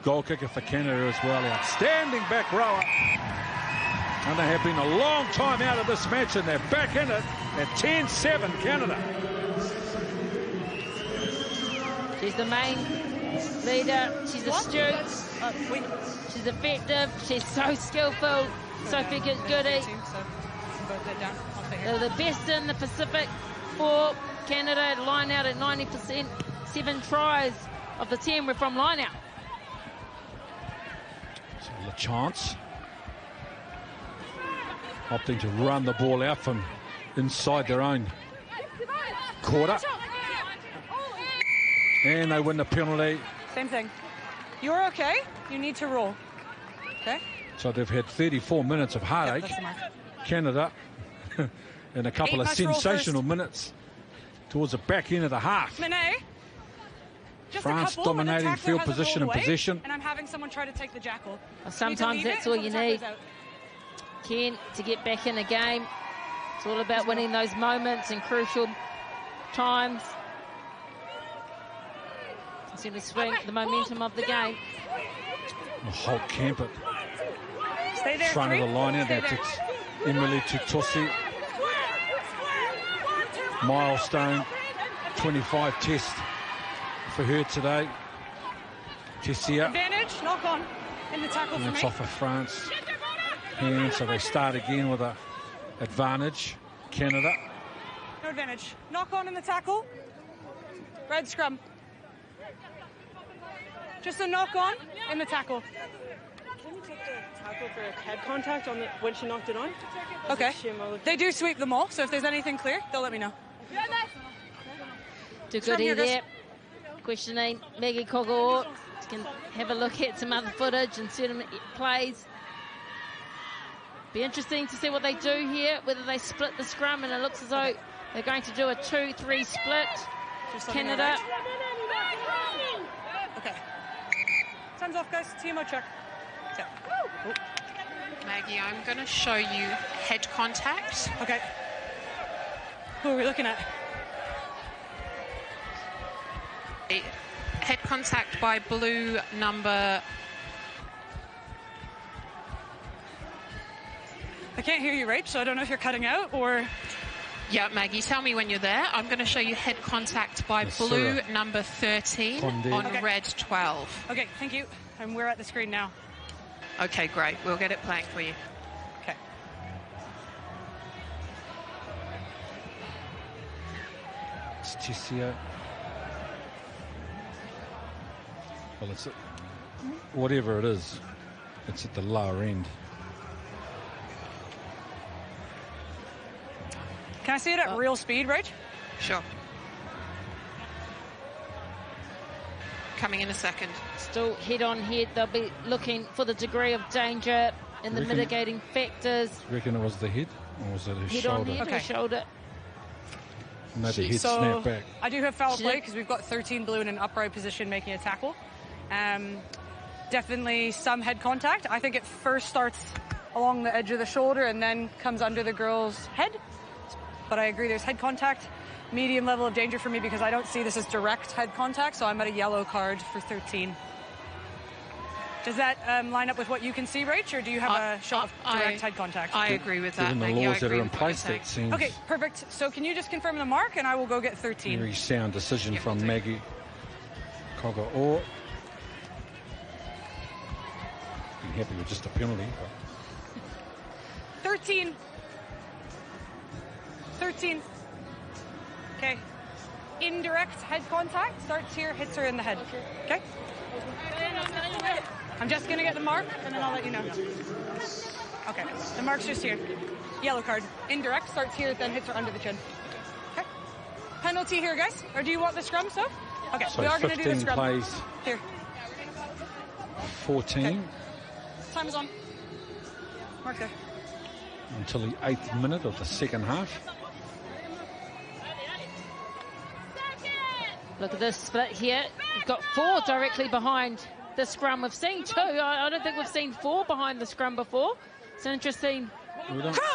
Goal kicker for Canada as well. Outstanding back rower. And they have been a long time out of this match, and they're back in it at 10-7 Canada. She's the main leader. She's astute. She's effective. She's so skillful. Sophie De Goody. They're the best in the Pacific for Canada. Line out at 90%. 7 tries of the 10 were from line out. So a chance. Opting to run the ball out from inside their own quarter. And they win the penalty. Same thing. You're okay. You need to roll. Okay? So they've had 34 minutes of heartache. Canada. And a couple of sensational minutes towards the back end of the half. France dominating field position and possession. And I'm having someone try to take the jackal. Well, sometimes that's all you need, Ken, to get back in a game. It's all about winning those moments and crucial times. Continue to swing the momentum of the game. Holtkamp Stay there, front of the line out. That's Emily Tutossi. milestone, 25 test for her today. Tessia. Advantage, knock on in the tackle for me. It's off of France. And so they start again with a advantage. Canada. No advantage. Knock on in the tackle. Red scrum. Just a knock on in the tackle. Can you take the tackle for a head contact on when she knocked it on? Okay. They do sweep them all, so if there's anything clear, they'll let me know. Too good here there. Questioning Maggie Kogo. Can have a look at some other footage and certain plays. Be interesting to see what they do here, whether they split the scrum, and it looks as though they're going to do a 2-3 split. Canada. Okay. Time's off, guys. TMO check. Yeah. Oh. Maggie, I'm going to show you head contact. Okay. Who are we looking at? Head contact by blue number. I can't hear you, Rach, so I don't know if you're cutting out or... Yeah, Maggie, tell me when you're there. I'm going to show you head contact by blue number 13 on red 12. Okay, thank you. And we're at the screen now. Okay, great. We'll get it playing for you. Okay. It's Tessia. Well, it's whatever it is, it's at the lower end. Can I see it at real speed, Rach? Sure. Coming in a second. Still head on head. They'll be looking for the degree of danger and the mitigating factors. You reckon it was the head or was it her head shoulder? On head, her shoulder. No, the head snapped back. I do have foul play because we've got 13 blue in an upright position making a tackle. Definitely some head contact. I think it first starts along the edge of the shoulder and then comes under the girl's head. But I agree there's head contact. Medium level of danger for me because I don't see this as direct head contact, so I'm at a yellow card for 13. Does that line up with what you can see, Rach, or do you have a shot of direct head contact? I agree with that. Given the laws that are in place, that seems... Okay, perfect. So can you just confirm the mark, and I will go get 13. Very sound decision from Maggie Koga. Or... I'm happy with just a penalty. But... 13. 13. Okay. Indirect head contact. Starts here, hits her in the head. Okay? I'm just going to get the mark, and then I'll let you know. Okay. The mark's just here. Yellow card. Indirect. Starts here, then hits her under the chin. Okay. Penalty here, guys. Or do you want the scrum, so? Okay. So we are going to do the scrum. plays. Here. 14. Okay. Time is on. Mark there. Until the 8th minute of the second half. Look at this split here. We've got 4 directly behind the scrum. We've seen 2. I don't think we've seen 4 behind the scrum before. It's an interesting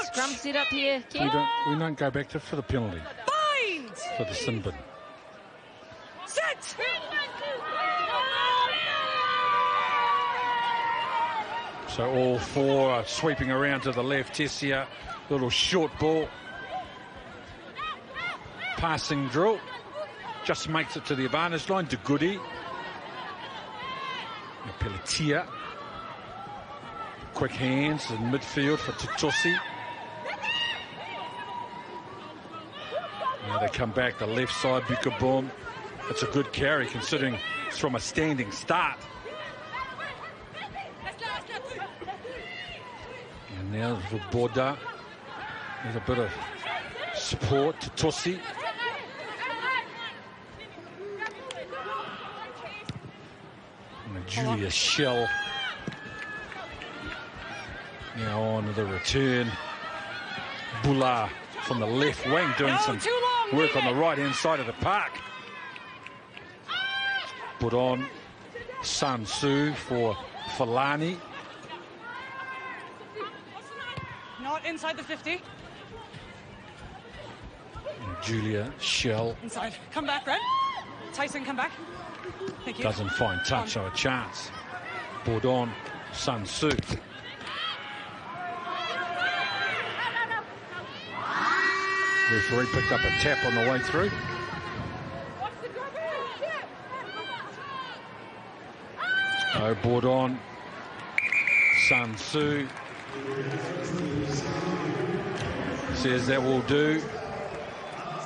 scrum set up here. We don't go back for the penalty. Bind! For the sin bin. Set! So all 4 are sweeping around to the left. Tessia, little short ball. Passing drill. Just makes it to the advantage line. De Goody. Pelletier. Quick hands in midfield for Tutusi. Now they come back the left side. Bukaboom. It's a good carry considering it's from a standing start. And now for Borda. There's a bit of support to Tutusi. Julia Shell now on to the return. Bula from the left wing doing some work on the right hand side of the park. Put on San Su for Falani. Not inside the 50. And Julia Shell Inside. Come back, Red. Tyson, come back. Thank you. doesn't find touch or a chance. Bourdon, Sun Su. And 5 Referee picked up a tap on the way through. No board on. Sun Tzu says that will do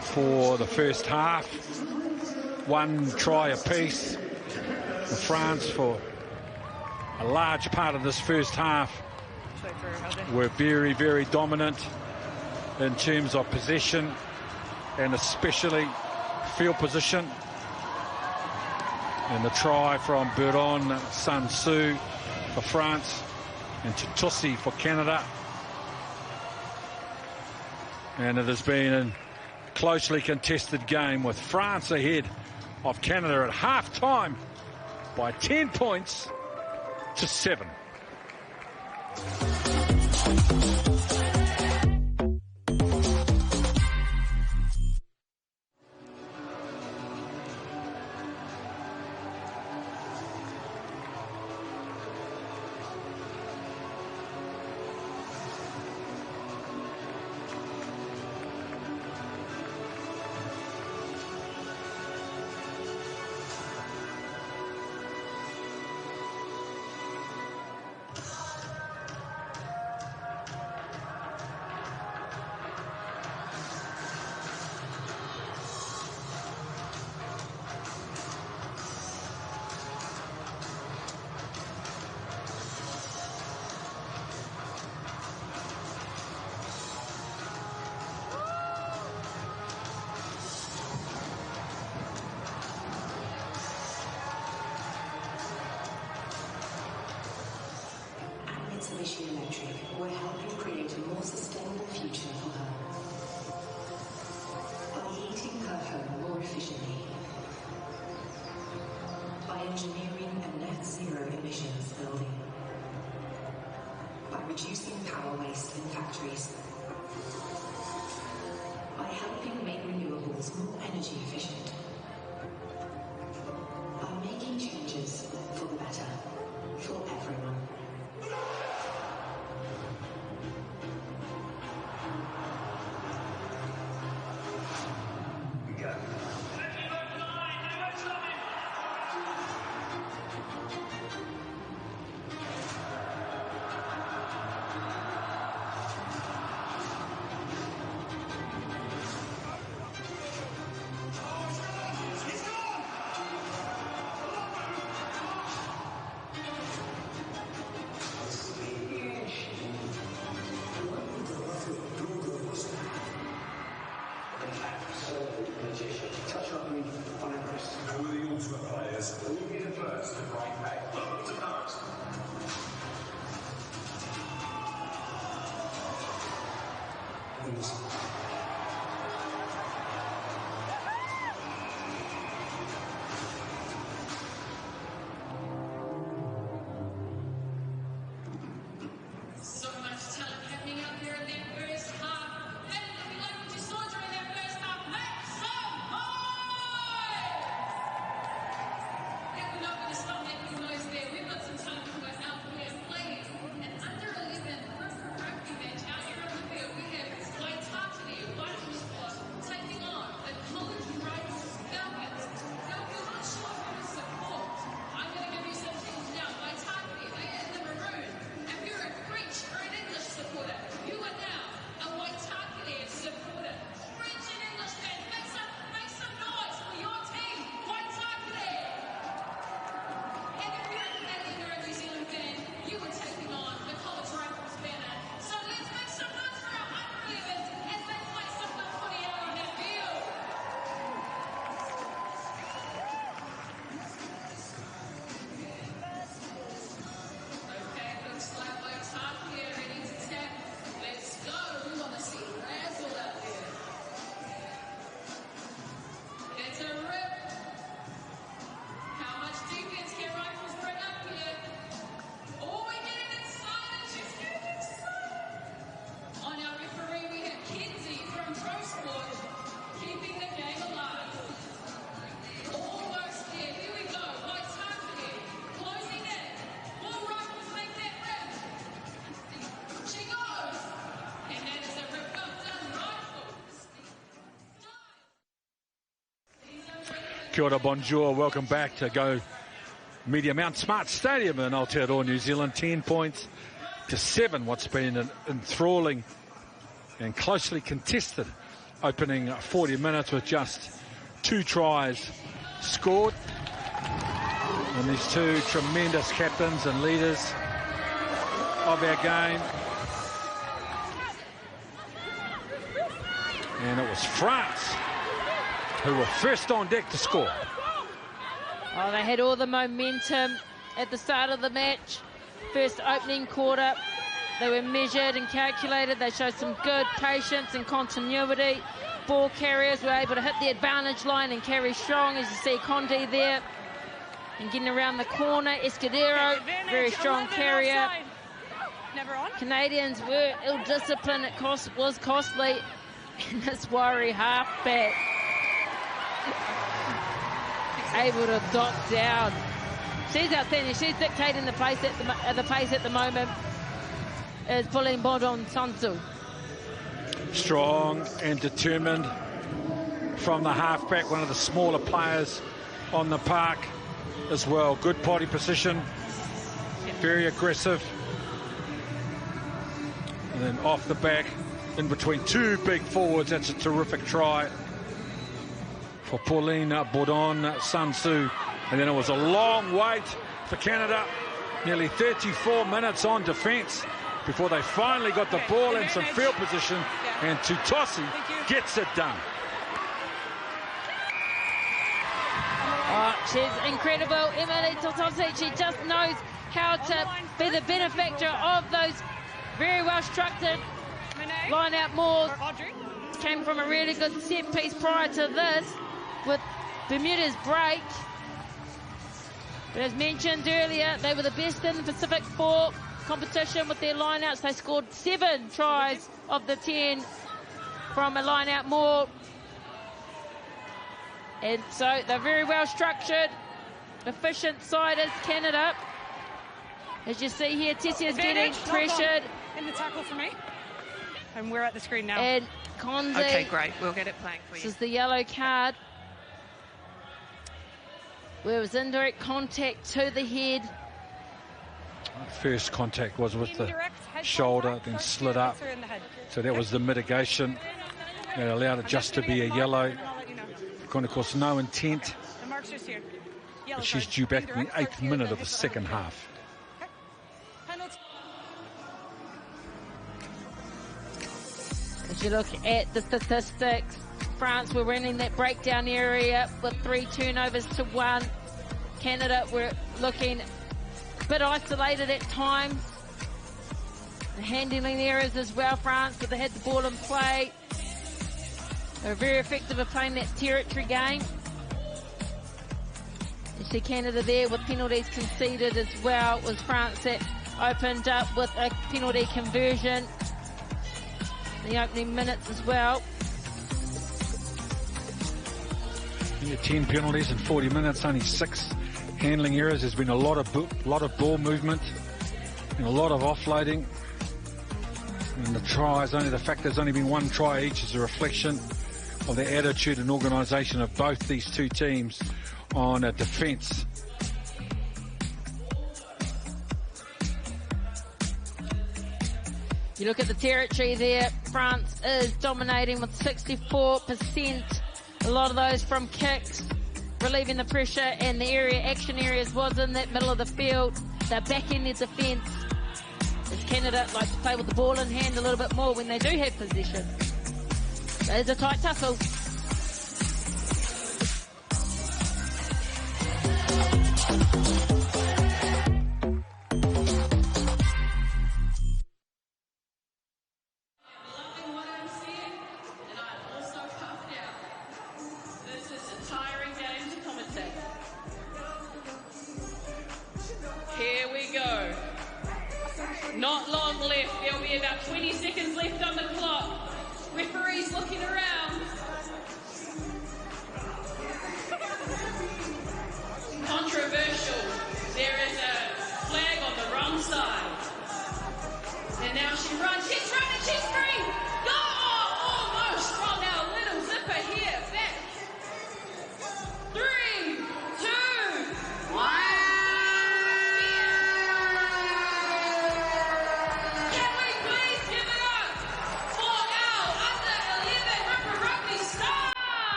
for the first half. 1 try apiece for France for a large part of this first half. Were very, very dominant in terms of possession and especially field position. And the try from Buron, Sun Tzu for France and Tutusi for Canada. And it has been a closely contested game with France ahead of Canada at half-time by 10 points to 7. We're helping create a more sustainable future for her. By heating her home more efficiently. By engineering a net zero emissions building. By reducing power waste in factories. By helping make renewables more energy efficient. By making changes for the better, for everyone. We've got some talent from our South Wales players. And under 11 first rugby match out here on the field, we have Sky Tartany Kia ora, bonjour, welcome back to Go Media Mount Smart Stadium in Aotearoa, New Zealand. 10 points to 7, what's been an enthralling and closely contested opening 40 minutes with just 2 tries scored. And these 2 tremendous captains and leaders of our game. And it was France who were first on deck to score. Oh, they had all the momentum at the start of the match. First opening quarter, they were measured and calculated. They showed some good patience and continuity. Ball carriers were able to hit the advantage line and carry strong, as you see Condi there. And getting around the corner, Escudero, very strong carrier. Never on. Canadians were ill-disciplined. It was costly. And this Wari halfback able to dot down. She's outstanding. She's dictating the pace at the moment. Is pulling Bodon Sansu. Strong and determined from the halfback, one of the smaller players on the park as well. Good body position, very aggressive. And then off the back, in between 2 big forwards, that's a terrific try for Pauline Bodon Sansu. And then it was a long wait for Canada, nearly 34 minutes on defence before they finally got the ball in some field position, and Tutasi gets it done. Oh, she's incredible, Emily Tutasi. She just knows how to be the benefactor of those very well structured line-out mauls. Came from a really good set piece prior to this with Bermuda's break. But as mentioned earlier, they were the best in the Pacific 4 competition with their line-outs. They scored 7 tries of the 10 from a line-out maul. And so they're very well structured, efficient side is Canada. As you see here, Tessia's getting pressured. In the tackle for me. And we're at the screen now. And Condi. Okay, great. We'll get it playing for you. This is the yellow card, where it was indirect contact to the head. First contact was with the shoulder, then slid up. So that was the mitigation that allowed it just to be a yellow. Of course, no intent. But she's due back in the 8th minute of the second half. As you look at the statistics, France were winning that breakdown area with 3 turnovers to 1. Canada were looking a bit isolated at times. The handling errors as well, France, but they had the ball in play. They were very effective at playing that territory game. You see Canada there with penalties conceded as well. It was France that opened up with a penalty conversion in the opening minutes as well. 10 penalties in 40 minutes, only 6 handling errors. There's been a lot of ball movement and a lot of offloading. And the tries, only the fact there's only been 1 try each is a reflection of the attitude and organisation of both these 2 teams on a defence. You look at the territory there, France is dominating with 64%. A lot of those from kicks, relieving the pressure, and the action areas was in that middle of the field. They're back in their defence, as Canada like to play with the ball in hand a little bit more when they do have possession. There's a tight tussle. Here we go. Not long left. There'll be about 20 seconds left on the clock. Referee's looking around. Controversial. There is a flag on the wrong side. And now she runs. She's running. She's free. Go! Oh, almost. Oh, now a little zipper here. Back. 3.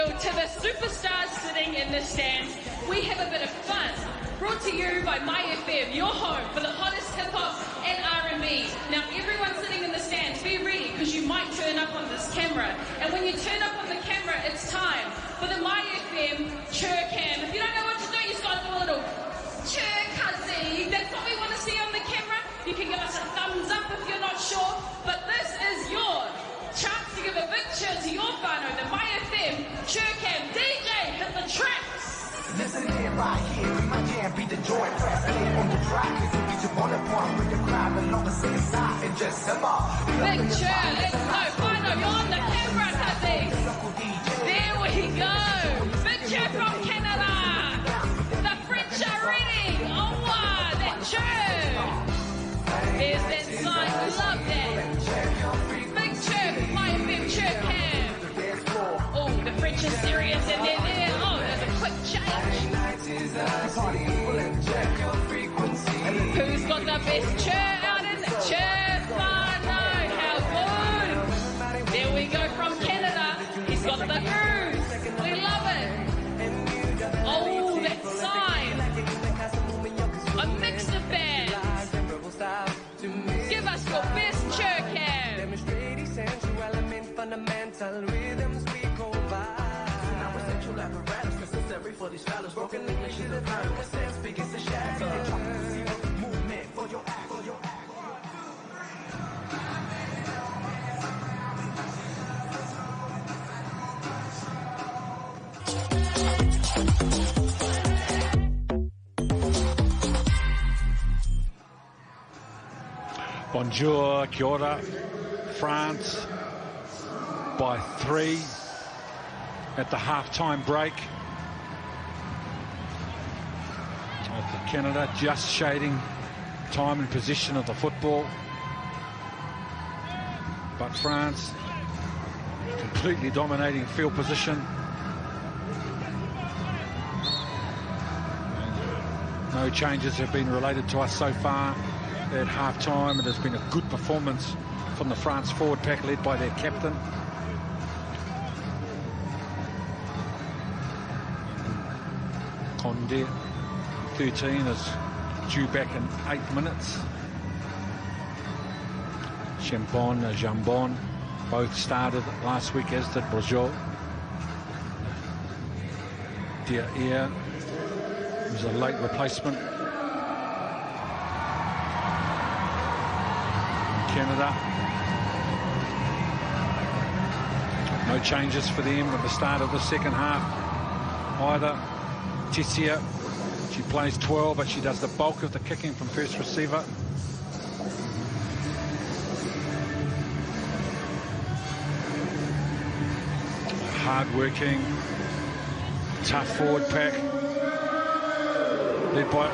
To the superstars sitting in the stands, we have a bit of fun. Brought to you by My FM, your home for the hottest hip-hop and R&B. Now everyone sitting in the stands, be ready because you might turn up on this camera. And when you turn up on the camera, it's time for the My FM chirp cam. If you don't know what to do, you just got to do a little chirp, cuzzy. That's what we want to see on the camera. You can give us a thumbs up if you're not sure, but this is your chance to give a big cheer to your whānau, the My FM chirp cam. DJ, hit the tracks. Listen here, right here, be my jam, beat the joint, press play on the track. Listen, get your bullet point with the crowd, the longest in the side, and just come on. Big cheer, let's go, whānau, you're on the camera, cuzzy. There we go. Big cheer from Canada. The French are ready. Oh, wow, that cheer. There's that sign, we love that. Big cheer, My FM cheer cam. Oh, the French are serious, and they're there. Oh, there's a quick change. Who's got the best cheer out in the cheer? Whānau, how good. There we go from Canada. He's got the groove. We love it. Oh, that sign. A mix of bands. Give us your best cheer cam. Demonstrating sensual element, fundamental rhythms we go by. Now we're sexual apparatus necessary for these fellas. Broken English is a part of the sense, biggest the shadow. Movement for your act, for your act. Bonjour, kia ora. France by 3 at the half-time break. After Canada just shading time and position of the football. But France completely dominating field position. No changes have been related to us so far at half-time. It has been a good performance from the France forward pack led by their captain. Condé, 13, is due back in 8 minutes. Champon and Jambon both started last week, as did Brajol. Dear Air was a late replacement. Canada. No changes for them at the start of the second half either. Tessia, she plays 12, but she does the bulk of the kicking from first receiver. Hard-working, tough forward pack, led by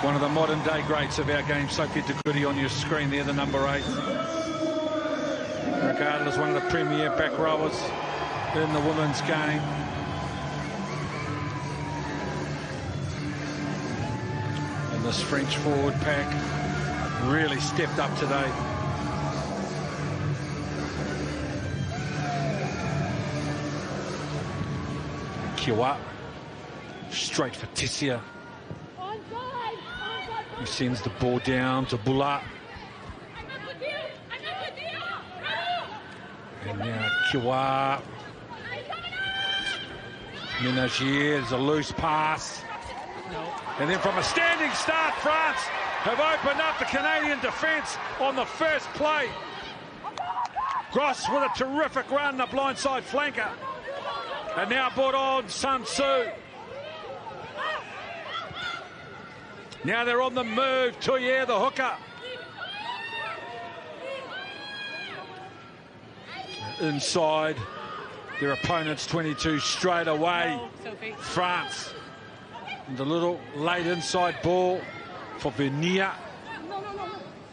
one of the modern-day greats of our game, Sophie De Goody, on your screen there, the number 8. Regarded as one of the premier back rowers in the women's game. And this French forward pack really stepped up today. Kiwa, straight for Tessia. He sends the ball down to Bula. And now Kiwa. Menagier, there's a loose pass. And then from a standing start, France have opened up the Canadian defence on the first play. Gross with a terrific run, the blindside flanker. And now brought on Sun Tzu. Now they're on the move. Toye, the hooker. Inside their opponent's 22 straight away. France. And the little late inside ball for Vernier.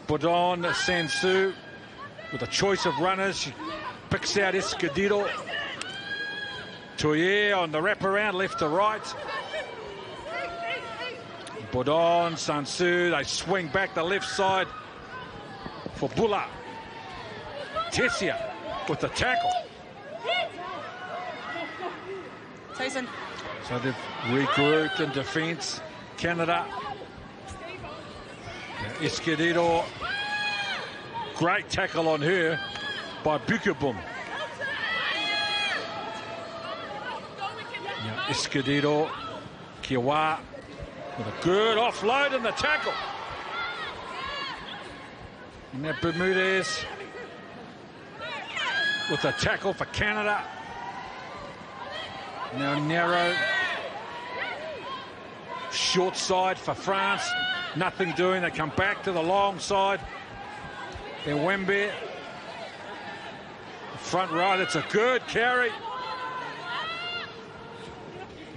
Bodon Sansu with a choice of runners. She picks out Escudero. Toye on the wraparound, left to right. Bodon, Sansu, they swing back the left side for Bula. Tessia with the tackle. Tyson. So they've regrouped in defence. Canada. Now Escondido. Great tackle on her by Bukabum. Now Escondido. Kiwa with a good offload in the tackle. And now Bermudez with a tackle for Canada. Now narrow. Short side for France. Nothing doing. They come back to the long side. Then Wembe. Front right. It's a good carry.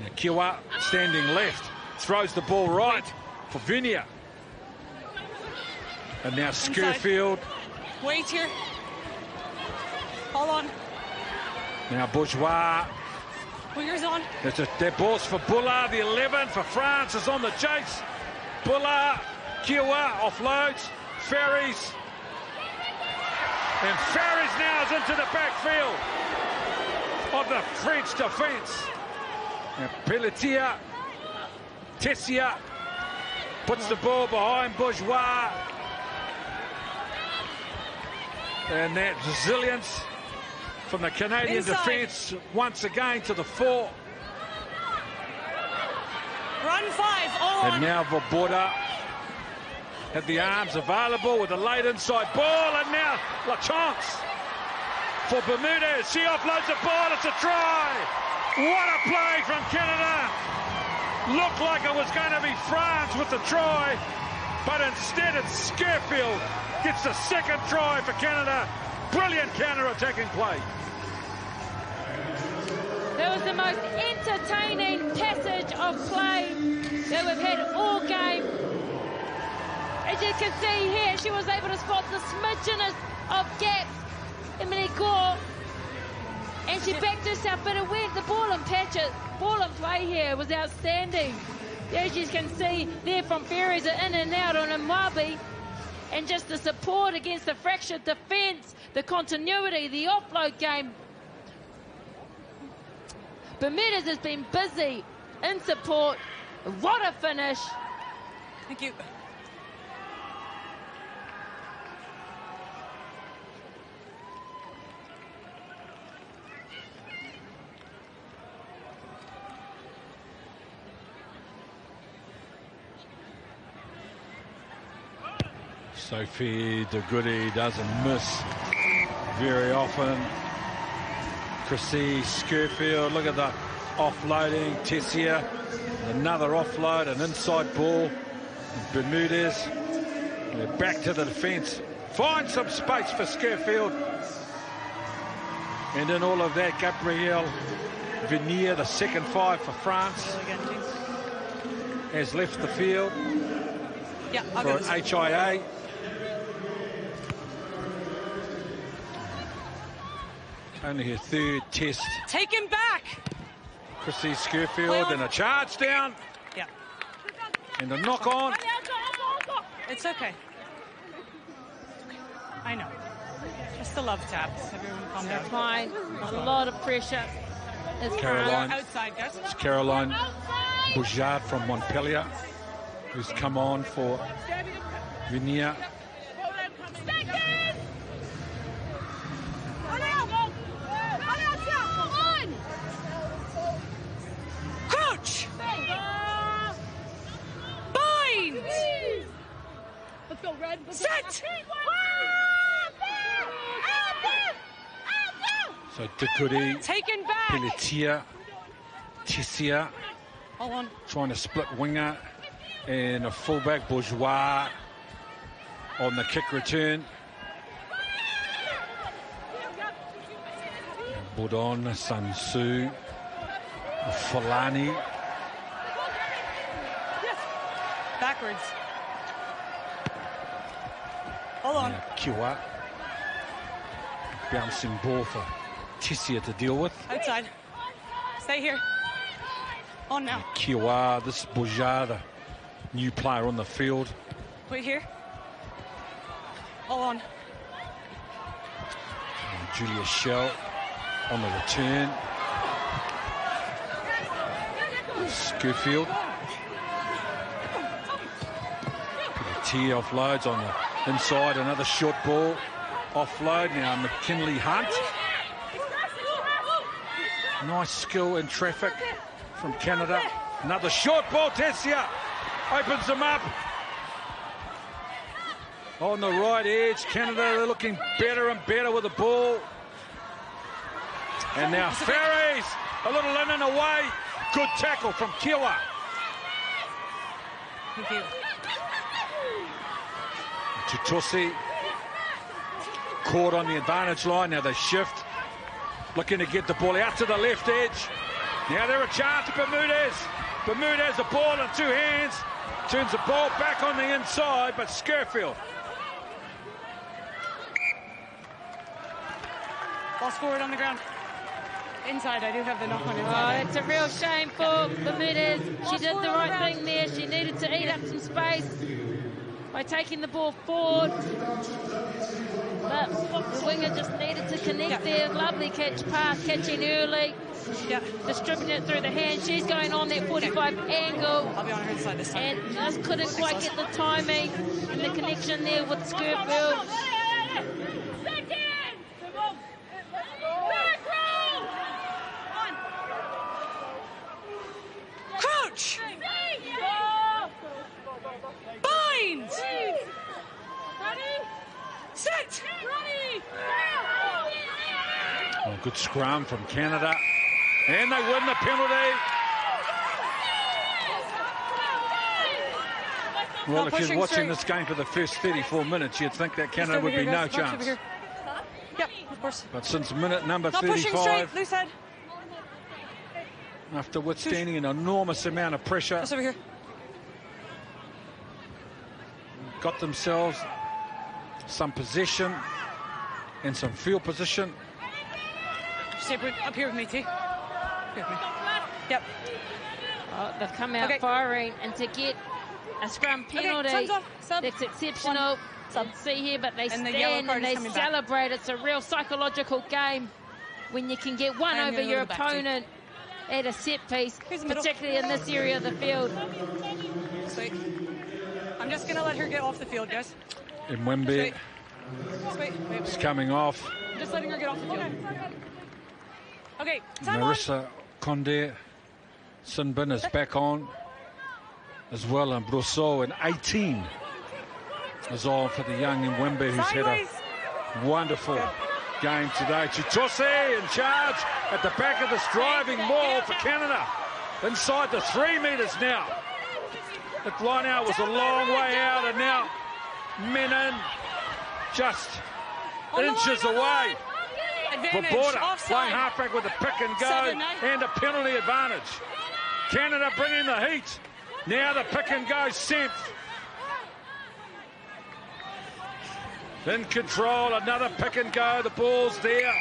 Now Kiwa standing left. Throws the ball right for Vinia. And now Schofield. Wait here. Hold on. Now Bourgeois. Wingers on. That ball's for Bullard. The 11 for France is on the chase. Bullard. Kiwa offloads. Ferries. And Ferries now is into the backfield of the French defence. Now Pelletier. Tessia puts the ball behind Bourgeois. And that resilience from the Canadian defence once again to the fore. Run 5, all on. And now Voboda had the arms available with a late inside ball, and now La Chance for Bermudez. She offloads the ball, it's a try. What a play from Canada. Looked like it was going to be France with the try, but instead it's Schofield gets the second try for Canada. Brilliant counter-attacking play. That was the most entertaining passage of play that we've had all game. As you can see here, she was able to spot the smidgenest of gaps in Minikor, and she backed herself, but it went the ball and patches. Ball and play here was outstanding. As you can see there from Ferries in and out on Mwabi, and just the support against the fractured defence, the continuity, the offload game. Bermudez has been busy in support. What a finish. Thank you. Sophie de Goody doesn't miss very often. Chrissy Schofield, look at the offloading. Tessia, another offload, an inside ball. Bermudez, back to the defence. Find some space for Schofield. And in all of that, Gabrielle Vernier, the second 5 for France, has left the field for HIA. Only her third test. Take him back. Chrissy Schofield and a charge down. Yeah. And a knock on. It's okay. I know. Just the love taps. Everyone calm down. That's fine. A lot of pressure. It's Caroline. Outside, guys. It's Caroline Boujard from Montpellier, who's come on for Vernier. Crouch! Bind! Let's go, Red. Set! So Dikuri, Taken back. Pelletier, Tessia, Hold on. trying to split winger, and a fullback, Bourgeois, on the kick return. Boudon, Sansu, Fulani. Backwards. Hold on. Kiwa. Bouncing ball for Tessia to deal with. Outside. Stay here. On now. Kiwa, this is Bourgeois, the new player on the field. Wait here. Hold on. And Julia Schell on the return. Schofield. T offloads on the inside. Another short ball. Offload. Now McKinley Hunt. Nice skill in traffic from Canada. Another short ball. Tessia opens them up. On the right edge, Canada, they're looking better and better with the ball. And now Ferries, a little in and away. Good tackle from Kiwa. Thank you. Tutusi caught on the advantage line. Now they shift, looking to get the ball out to the left edge. Now they're a chance. Bermudez, the ball in two hands. Turns the ball back on the inside, but Schofield. Ball scored on the ground. Inside, I do have the knock on Oh, inside. it's a real shame for Bermudez. She did the right thing there. She needed to eat up some space by taking the ball forward. But the winger just needed to connect there. Lovely catch pass, catching early. Distributing it through the hand. She's going on that 45 angle. I'll be on her inside this time. And just couldn't quite get the timing and the connection there with Schofield. Crouch! Bind! Sit! Oh, good scrum from Canada. And they win the penalty. Well, if you're watching this game for the first 34 minutes, you'd think that Canada would be no chance. Yep, of course. But since minute number Not pushing 35, straight, loose head. after withstanding an enormous amount of pressure, Just over here. got themselves some possession and some field position. Stay up here with me, T. Here with me. Yep. Oh, they've come out firing, and to get a scrum penalty, that's exceptional. See here, but they stand and they celebrate. It's a real psychological game when you can get one over your opponent at a set piece, particularly in this area of the field. Sweet. I'm just going to let her get off the field, guys. Mwembe is coming off. I'm just letting her get off the field. Okay, time Marissa Conde, Sinbin is back on as well, and Brousseau in 18 is on for the young Mwembe, who's had a wonderful game today. Chitose in charge at the back of this driving maul for Canada. Inside the 3 meters now. The line out was a long way out, and now Menon just inches away. Vaborda playing halfback with a pick and go and a penalty advantage. Canada bringing the heat. Now the pick and go Senf. In control, another pick and go. The ball's there.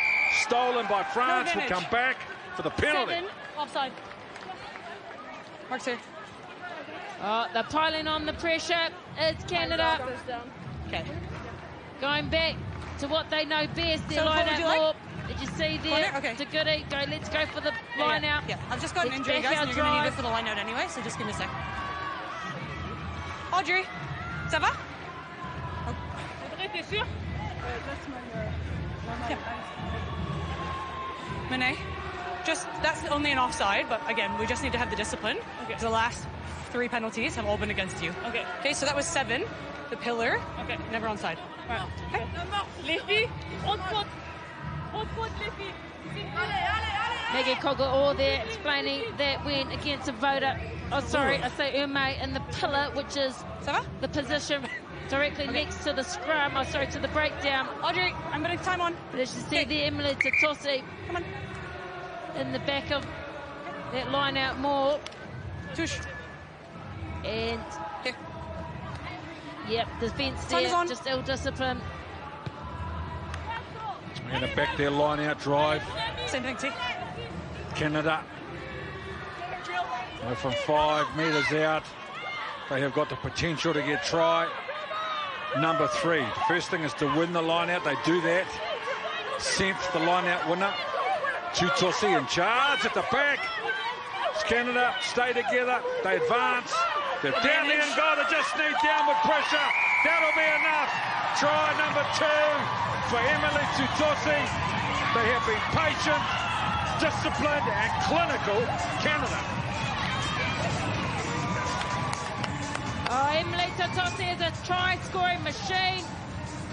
Stolen by France. Will come back for the penalty. 7, offside. Mark's here. Oh, they're piling on the pressure. It's Canada. Okay. Going back to what they know best, their So line what would you out more. like? Did you see there? Okay. To Goody. Go, let's go for the line out. Yeah, I've just got an injury, guys, and you're going to need it for the line out anyway, so just give me a sec. Audrey, ça va? Audrey, t'es sûr? Monet, just, that's only an offside, but again, we just need to have the discipline. Okay. The last 3 penalties have all been against you. Okay. Okay, so that was 7. The pillar. Okay. Never onside. Right. Okay. Les filles, on compte. On compte, les filles. Maggie Cogger there explaining that went against a voter. Oh, sorry, I say Ume in the pillar, which is the position directly next to the scrum. Oh, sorry, to the breakdown. Audrey, I'm putting time on. But as you see there, Emily Tatosi in the back of that line out more. Tush. And yep, defence there, just ill-disciplined. And a back there line out drive. Same thing, T. Canada. From 5 meters out, they have got the potential to get try number 3. The first thing is to win the line out. They do that. Senf, the line out winner. Tutosi in charge at the back. It's Canada, stay together, they advance. They're down there and goal, they just need downward pressure. That'll be enough. Try number 2 for Emily Tutosi. They have been patient, disciplined and clinical, Canada. Oh, Emily Tutosi is a try-scoring machine.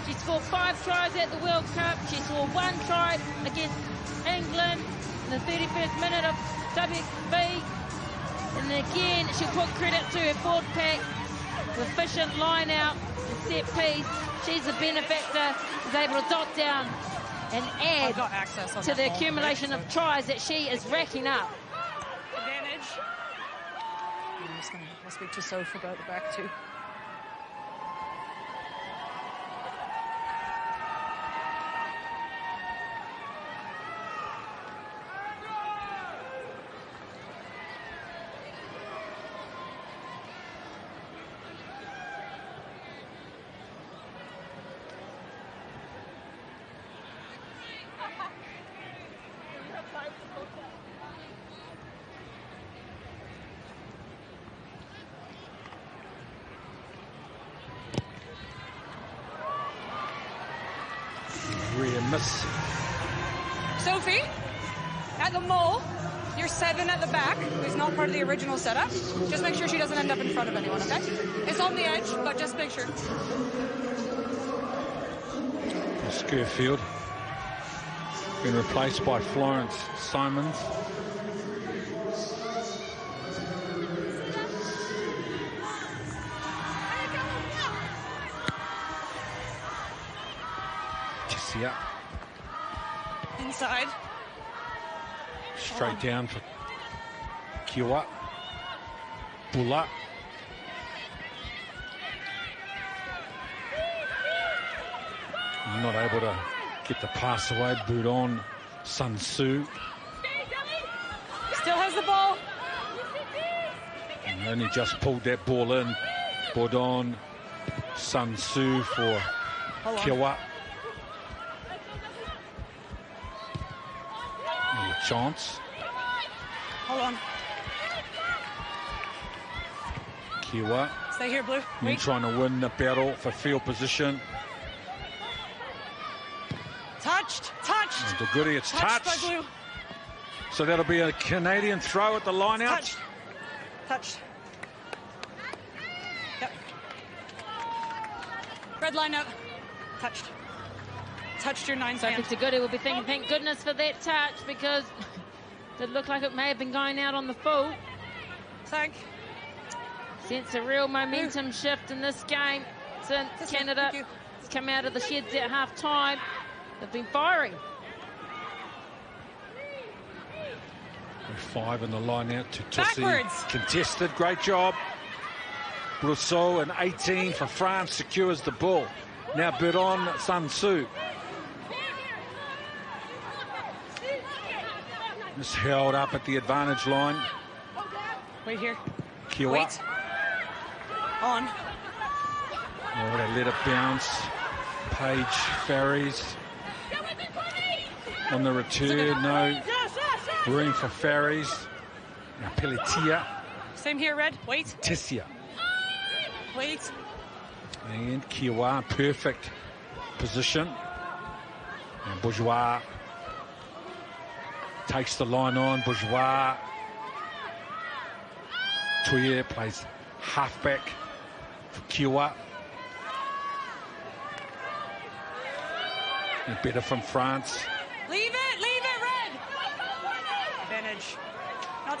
She scored 5 tries at the World Cup. She scored 1 try against England in the 31st minute of WXV. And again, she'll put credit to her forward pack, the efficient line out and set piece. She's a benefactor, is able to dot down and add to the accumulation of tries that she is racking up. Advantage. I'm just going to speak to Soph about the back too. Miss. Sophie, at the mole, you're 7 at the back, who's not part of the original setup. Just make sure she doesn't end up in front of anyone, okay? It's on the edge, but just make sure. Skerfield been replaced by Florence Simons. Tessia. Inside. Straight down for Kiwa. Bula. Not able to get the pass away. Boot on. Sun Tzu. Still has the ball. And only just pulled that ball in. Bordon. Sun Tzu for Kiwa. Chance. Hold on. Kiwa. Stay here, Blue. Wait. Trying to win the battle for field position. Touched. And the goodie, it's touched. By Blue. So that'll be a Canadian throw at the line out. Touched. Yep. Red line out. Touched your 9 stand. So Goody will be thinking, thank goodness for that touch, because it looked like it may have been going out on the full. Thank. Sense a real momentum shift in this game since Canada has come out of the sheds at half-time. They've been firing. 5 in the line out to Tussi. Backwards. Contested, great job. Brousseau, and 18 for France, secures the ball. Now Biron, Sun Tzu. Just held up at the advantage line. Wait here. Kiwa. Wait. On. Oh, they let it bounce. Paige Ferries. On the return, no room for Ferries. Now Pelletier. Same here, Red. Wait. Tessia. Wait. And Kiwa, perfect position. And Bourgeois takes the line on. Bourgeois. Touyer plays halfback for Kiwa. And better from France. Leave it, Red. Advantage.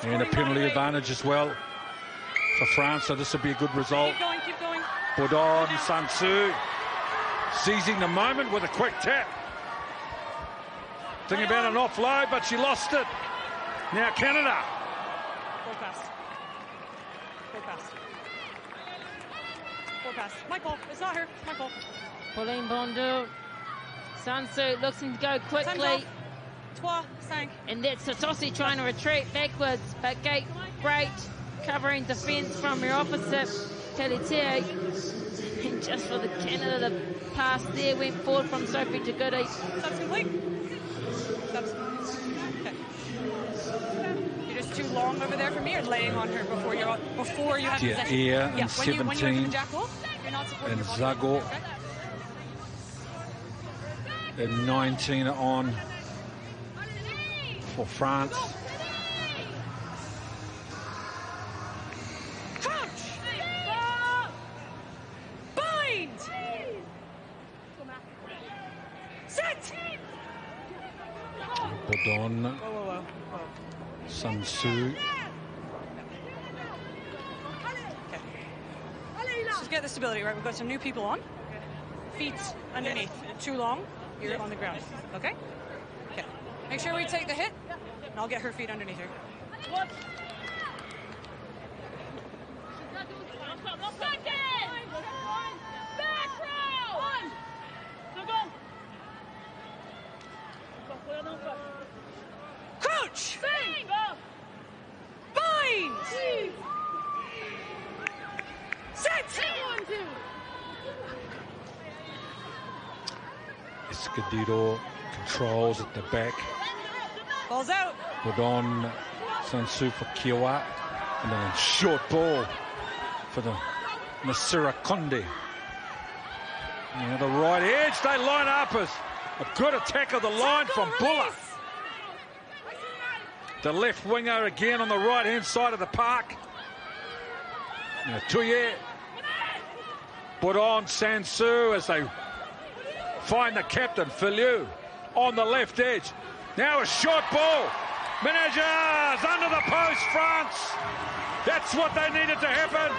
And a penalty advantage as well for France, so this will be a good result. Keep going. Bourdon, Sun Tzu seizing the moment with a quick tap. Thinking about an offload, but she lost it. Now Canada. Four pass. Michael, it's not her. Michael. Pauline Bondu. Sun Tzu looks to go quickly. 5. And that's Satosi trying to retreat backwards, but Gate great covering defence from her opposite, Pelletier. And just for the Canada, the pass there went forward from Sophie Taguti. Subs complete. Okay. You're just too long over there for me, or laying on her before you have possession. Air Yeah, and when you went 17 for the jackal, you're not supporting and your Zago body. Okay. and 19 on for France. Crouch! Bind! Set! Bodon, Whoa. Sun Tzu. Let's just get the stability right. We've got some new people on. Feet underneath. Too long. You're on the ground. Okay? Okay. Make sure we take the hit, and I'll get her feet underneath her. Crouch! Bind! Set! Escudero controls at the back. Ball's out. Bodon, Sun Tzu for Kiowa. And then a short ball for the Nasira Conde. Now the right edge, they line up as a good attack of the line from Buller. The left winger again on the right-hand side of the park. Now Tuye. Bodon, Sansu as they find the captain, Filiu, on the left edge. Now a short ball. Managers under the post, France. That's what they needed to happen.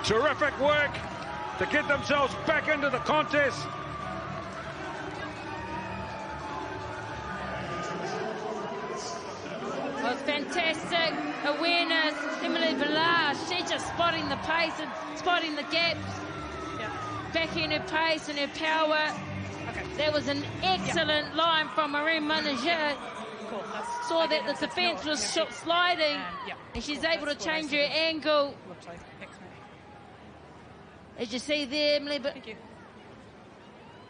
Terrific work to get themselves back into the contest. Well, fantastic awareness. Emily Villar, she's just spotting the pace and spotting the gaps. Back in her pace and her power. Okay. That was an excellent line from Marine Manager. Cool. Saw that the defence was sliding, and she's able to change her angle. As you see there, Emily. Thank you.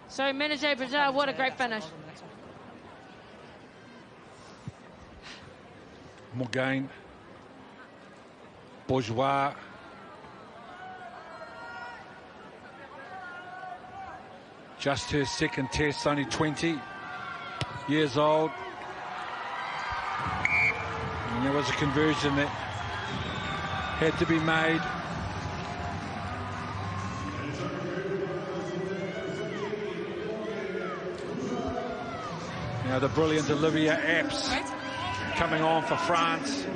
So, Manager Brazil, what a great finish. Morgaine, Bourgeois, just her second test, only 20 years old. And there was a conversion that had to be made. Now the brilliant Olivia Apps coming on for France.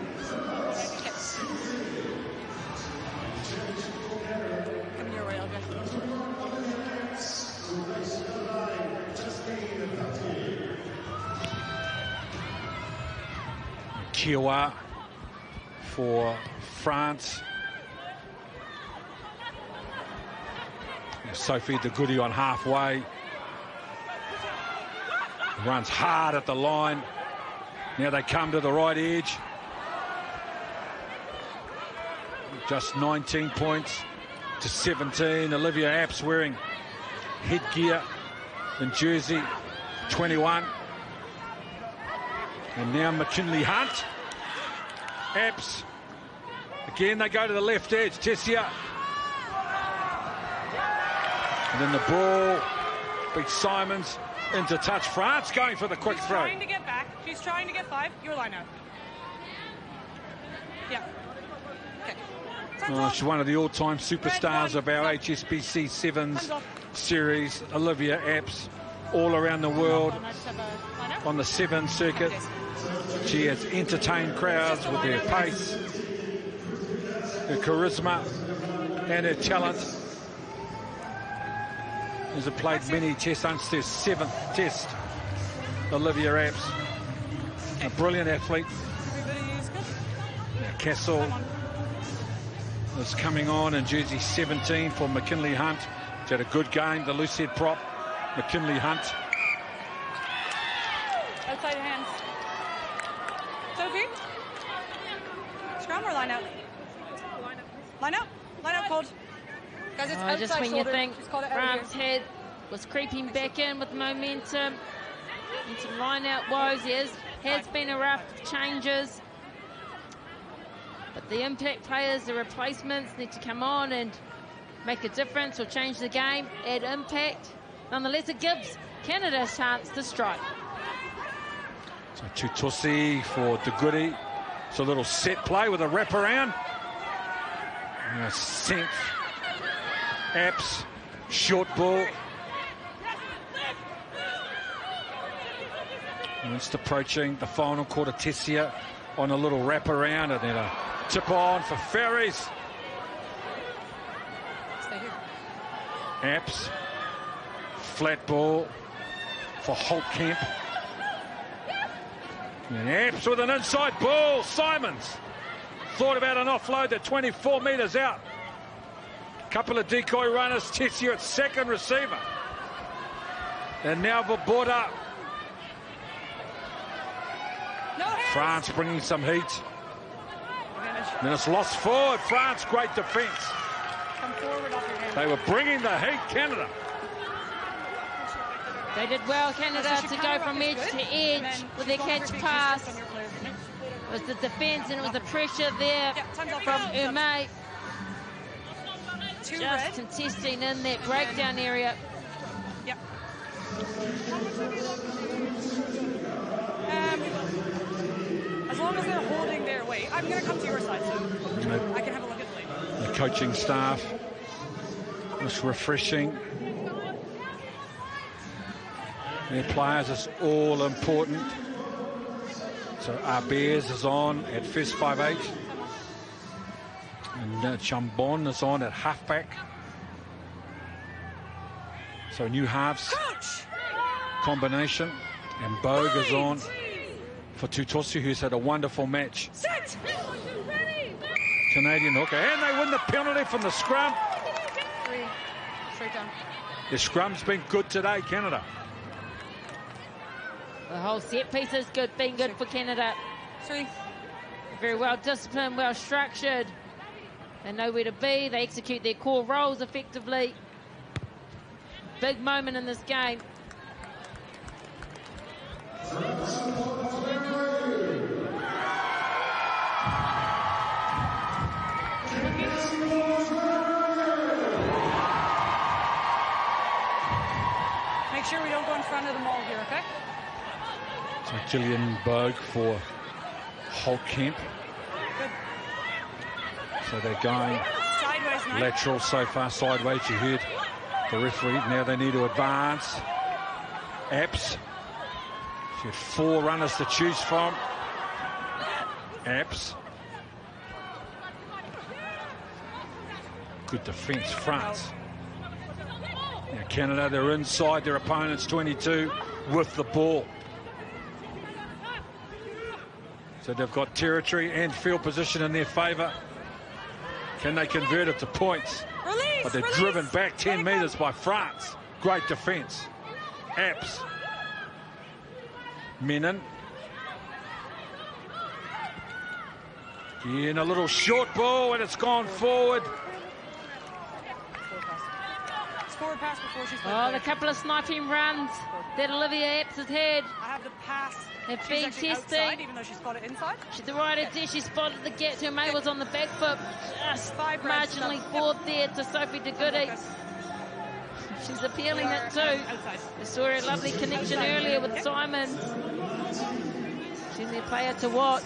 Coming your way, Olga. Kiowa for France. Sophie de Goody on halfway. Runs hard at the line. Now they come to the right edge. Just 19 points to 17. Olivia Apps wearing headgear and jersey 21. And now McKinley Hunt. Apps. Again, they go to the left edge. Tessia. And then the ball beats Simons into touch. France going for the quick throw. She's trying to get back. She's trying to get 5. Your line out. Yeah. Okay. She's one of the all-time superstars of our HSBC Sevens series. Olivia Apps, all around the world on the Seven circuit. She has entertained crowds with her pace, her charisma, and her talent. Has played many tests, since their 7th test. Olivia Apps, a brilliant athlete. Castle is coming on in jersey 17 for McKinley Hunt. She had a good game, the loose head prop, McKinley Hunt. Outside your hands. Sophie? Scrum or line out? Line out. Line out, cold. Guys, it's Just when shoulder. you think Just call it out France here. head was creeping back in with momentum, And some line-out woes. Has been a rough changes. But the impact players, the replacements, need to come on and make a difference or change the game, add impact. Nonetheless, it gives Canada a chance to strike. So Tutosi for De Goody. It's a little set play with a wraparound. And a sent. Apps. Short ball. And it's approaching the final quarter. Tessia on a little wraparound, and then a tip on for Ferries. Stay here. Apps. Flat ball for Holtkamp. And Apps with an inside ball. Simons thought about an offload at 24 metres out. Couple of decoy runners. Tessia at second receiver. And now Vaboda. France bringing some heat. Then it's lost forward. France, great defence. Come forward off your hand. They were bringing the heat, Canada. They did well, Canada, to go from edge to edge with their catch pass. It was the defence and it was the pressure there from Ume. Just contesting in that breakdown area. Yep. As long as they're holding their weight, I'm going to come to your side so I can have a look at the lead. The coaching staff, just refreshing. Their players is all important. So Arbeers is on at first 5'8". And Chambon is on at halfback. So new halves combination. And Bogue is on for Tutosi, who's had a wonderful match. Set. Canadian hooker. And they win the penalty from the scrum. Straight down. The scrum's been good today, Canada. The whole set piece has been good for Canada. Very well disciplined, well structured. They know where to be. They execute their core roles effectively. Big moment in this game. Make sure we don't go in front of the maul here, okay? So Gillian Bogue for Holtkamp. Good. So they're going sideways, mate. Lateral so far, sideways. You heard the referee. Now they need to advance. Apps. She had 4 runners to choose from. Apps. Good defence, France. Now Canada, they're inside their opponent's 22 with the ball. So they've got territory and field position in their favour. Can they convert it to points? But they're driven back 10 metres by France. Great defence. Apps. Menon. In a little short ball and it's gone forward. Forward pass before she's the couple of sniping runs that Olivia Apps has had. I have the pass. Have been testing. Outside, even though she spotted inside. She's the right edge. She spotted the gap. Her mate was on the back foot, just marginally forward there to Sophie De Goody. She's appealing it too. We saw a lovely connection earlier with Simon. She's their player to watch.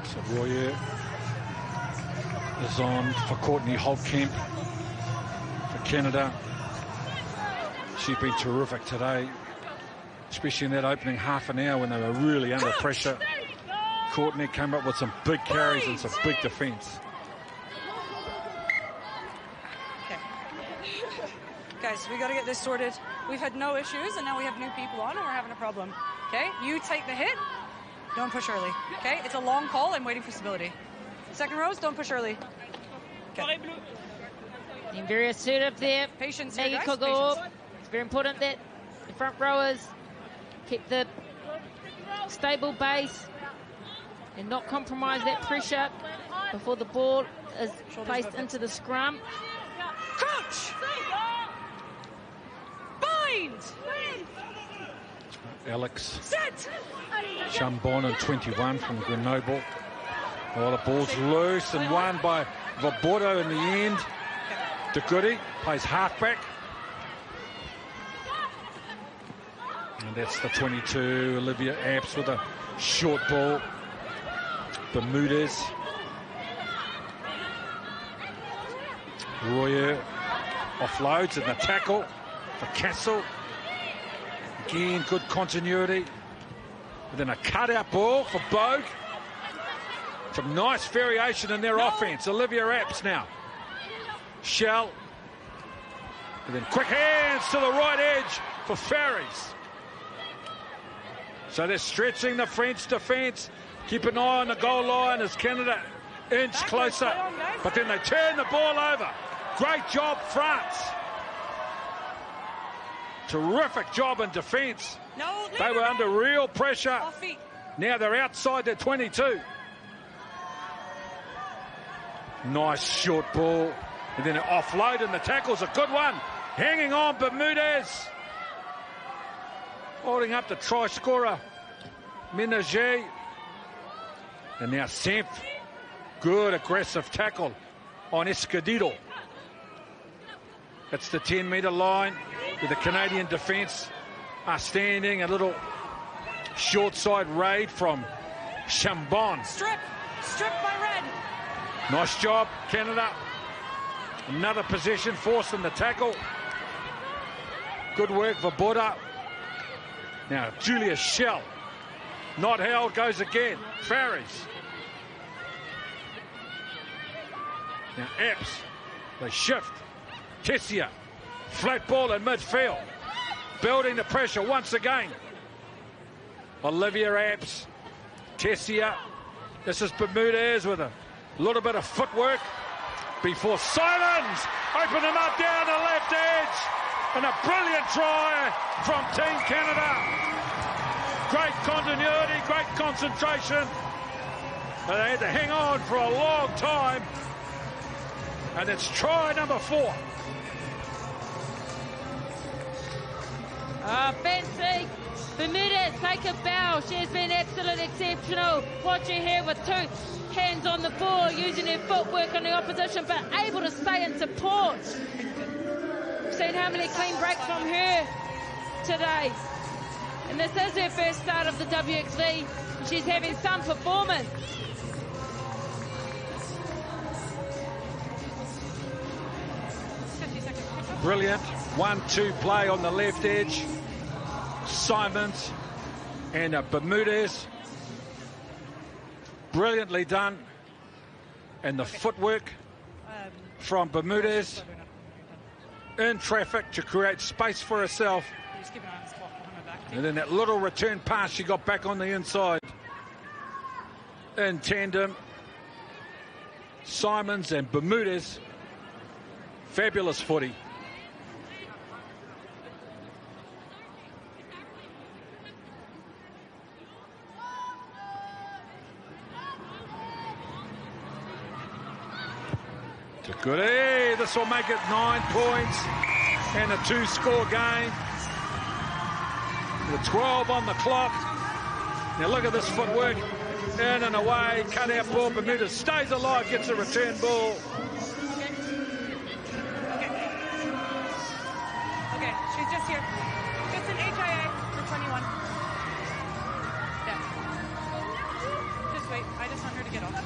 So Royer is on for Courtney Holtkamp for Canada. She's been terrific today, especially in that opening half an hour when they were really under pressure. Courtney came up with some big carries and some big defence. Okay. Guys, we got to get this sorted. We've had no issues, and now we have new people on, and we're having a problem. Okay? You take the hit. Don't push early. Okay? It's a long call. I'm waiting for stability. Second rows, don't push early. Okay. Being very assertive there. Patience Maggie here, guys. Kogor. Patience. It's very important that the front rowers keep the stable base and not compromise that pressure. before the ball is placed into the scrum. Crouch! Bind! Alex Set! Chambon and 21 from Grenoble. Oh, the ball's loose and won by Vaboto in the end. De Goody plays halfback. And that's the 22, Olivia Apps with a short ball. Bermudez. Royer offloads and the tackle for Castle. Again, good continuity. And then a cutout ball for Bogue. Some nice variation in their offense. Olivia Apps now. Shell. And then quick hands to the right edge for Ferries. So they're stretching the French defence. Keep an eye on the goal line as Canada inch closer. But then they turn the ball over. Great job, France. Terrific job in defence. They were under real pressure. Now they're outside their 22. Nice short ball. And then an offload, and the tackle's a good one. Hanging on, Bermudez. Holding up the try scorer, Ménager. And now Senf. Good aggressive tackle on Escondido. That's the 10-metre line with the Canadian defence are standing. A little short side raid from Chambon. Strip by Red. Nice job, Canada. Another possession, forcing the tackle. Good work for Buddha. Now, Julia Shell. Not held, goes again. Farris. Now, Epps. They shift. Tessia. Flat ball in midfield. Building the pressure once again. Olivia Epps. Tessia. This is Bermudez with a little bit of footwork before Simons open them up down the left edge, and a brilliant try from Team Canada. Great continuity, great concentration. But they had to hang on for a long time, and it's try number 4. Fancy. Bermudez, take a bow. She has been absolutely exceptional. Watch her here with 2 hands on the ball, using her footwork on the opposition, but able to stay in support. We've seen how many clean breaks from her today. And this is her first start of the WXV. She's having some performance. Brilliant 1-2 play on the left edge. Simons and Bermudez. Brilliantly done. And the footwork from Bermudez in traffic to create space for herself. And then that little return pass, she got back on the inside. In tandem, Simons and Bermudez. Fabulous footy. Goody, this will make it 9 points and a 2-score game. With 12 on the clock. Now look at this footwork. In and away, cut out ball. Bermuda stays alive, gets a return ball. Okay, she's just here. Just an HIA for 21. Yeah. Just wait, I just want her to get off.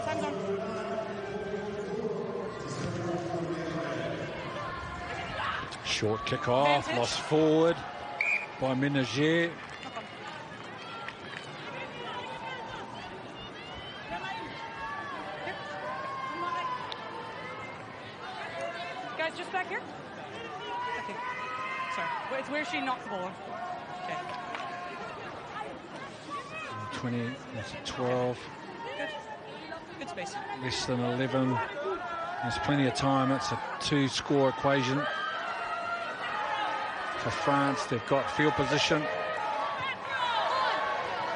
Time's on. Short kick off, lost forward by Ménager. Guys, just back here. Okay. Sorry. It's where she knocked the ball off. Okay. 20, that's a 12. Good. Good space. Less than 11. There's plenty of time. It's a 2-score equation. For France, they've got field position.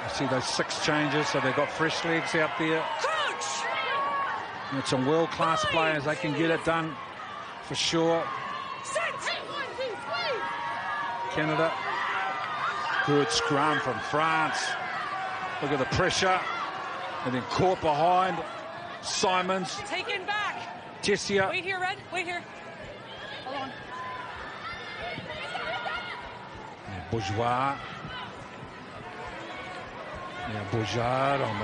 You see those 6 changes, so they've got fresh legs out there. And it's some world-class players. They can get it done for sure. Canada. Good scrum from France. Look at the pressure. And then caught behind. Simons. Taken back. Tessia. Wait here, Red. Wait here. Hold on. And Bourgeois. Now Bourgeois on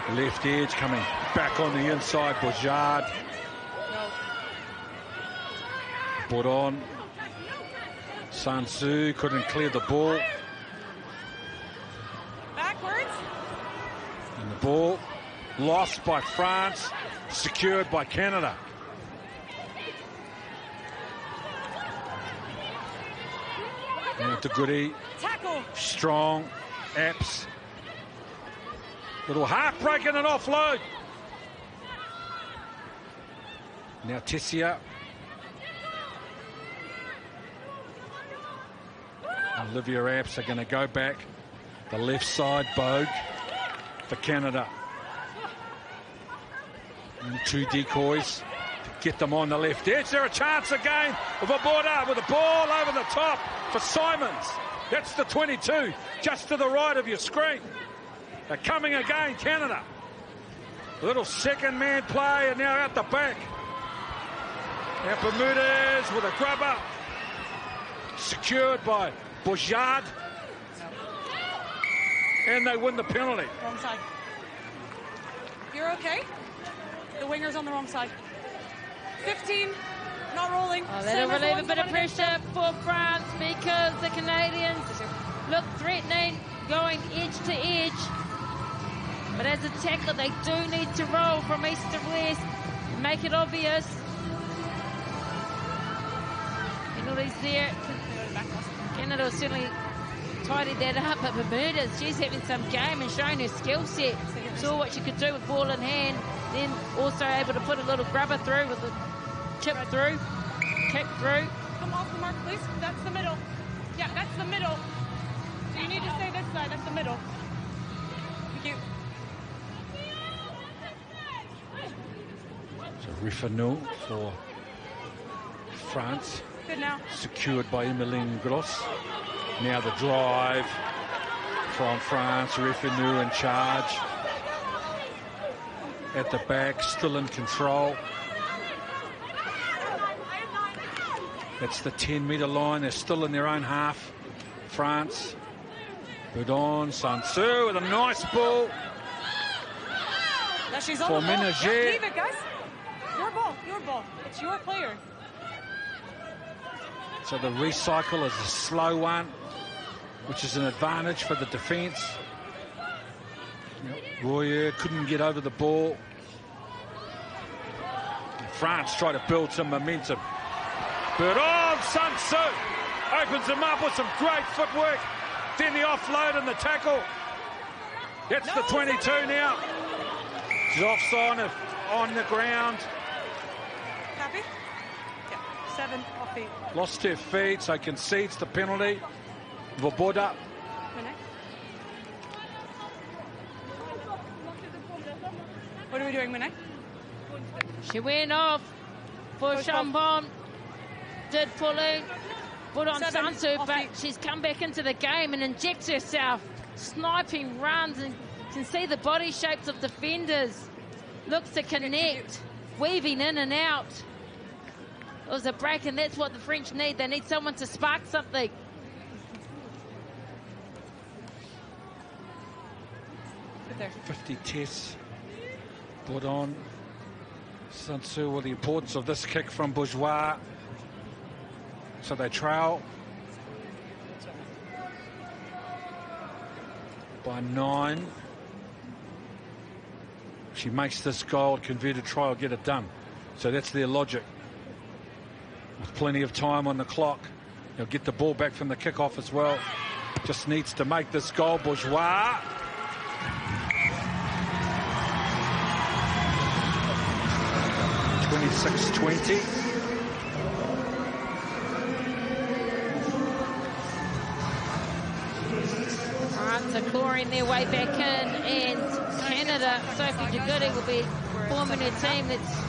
the left edge, coming back on the inside. Bourgeois. Put on. Sansu couldn't clear the ball. Backwards. And the ball lost by France, secured by Canada. And to Goody. Tackle. Strong. Apps. Little heartbreak and an offload. Now Tessia. Olivia Apps are going to go back. The left side, Bogue for Canada. And 2 decoys to get them on the left edge. There a chance again of a border with a ball over the top for Simons. That's the 22, just to the right of your screen. They're coming again, Canada. A little second man play and now out the back. Now Bermudez with a grubber. Secured by Bourgeois. And they win the penalty. Wrong side. You're okay? The winger's on the wrong side. 15, not rolling. Oh, that'll relieve a bit of pressure for France because the Canadians look threatening, going edge to edge. But as a tackler, they do need to roll from east to west, make it obvious. Penalties there. Canada will certainly tidy that up, but Bermuda, she's having some game and showing her skill set. Saw what she could do with ball in hand, then also able to put a little grubber through with a chip through, kick through. Come off the mark, please. That's the middle. Yeah, that's the middle. So you need to stay this side. That's the middle. Thank you. So Riffaneau for France. Good now. Secured by Emmeline Gross. Now the drive from France. Riffaneau in charge. At the back, still in control. That's the 10-metre line. They're still in their own half. France. Boudon, Sansu with a nice ball. Now she's on for the ball. Ménager. Yeah, leave it, guys. Your ball. Your ball. It's your player. So the recycle is a slow one, which is an advantage for the defence. Royer couldn't get over the ball. France try to build some momentum. But Sansu opens them up with some great footwork. Then the offload and the tackle. That's the 22 now. She's offside on the ground. Happy? Yeah, 7 off feet. Lost her feet, so concedes the penalty. Voboda. What are we doing, Monet? She went off for Chambon. Did pull in. Put on Sansu, but she's come back into the game and injects herself. Sniping runs and can see the body shapes of defenders. Looks to connect. Weaving in and out. It was a break, and that's what the French need. They need someone to spark something. There. 50 tests. Put on. Sansu with the importance of this kick from Bourgeois. So they trail by 9. She makes this goal, converted try, will get it done. So that's their logic. With plenty of time on the clock. They'll get the ball back from the kickoff as well. Just needs to make this goal. Bourgeois. (26-20). So clawing their way back in, and Canada, Sophie Jagudi will be forming a team that's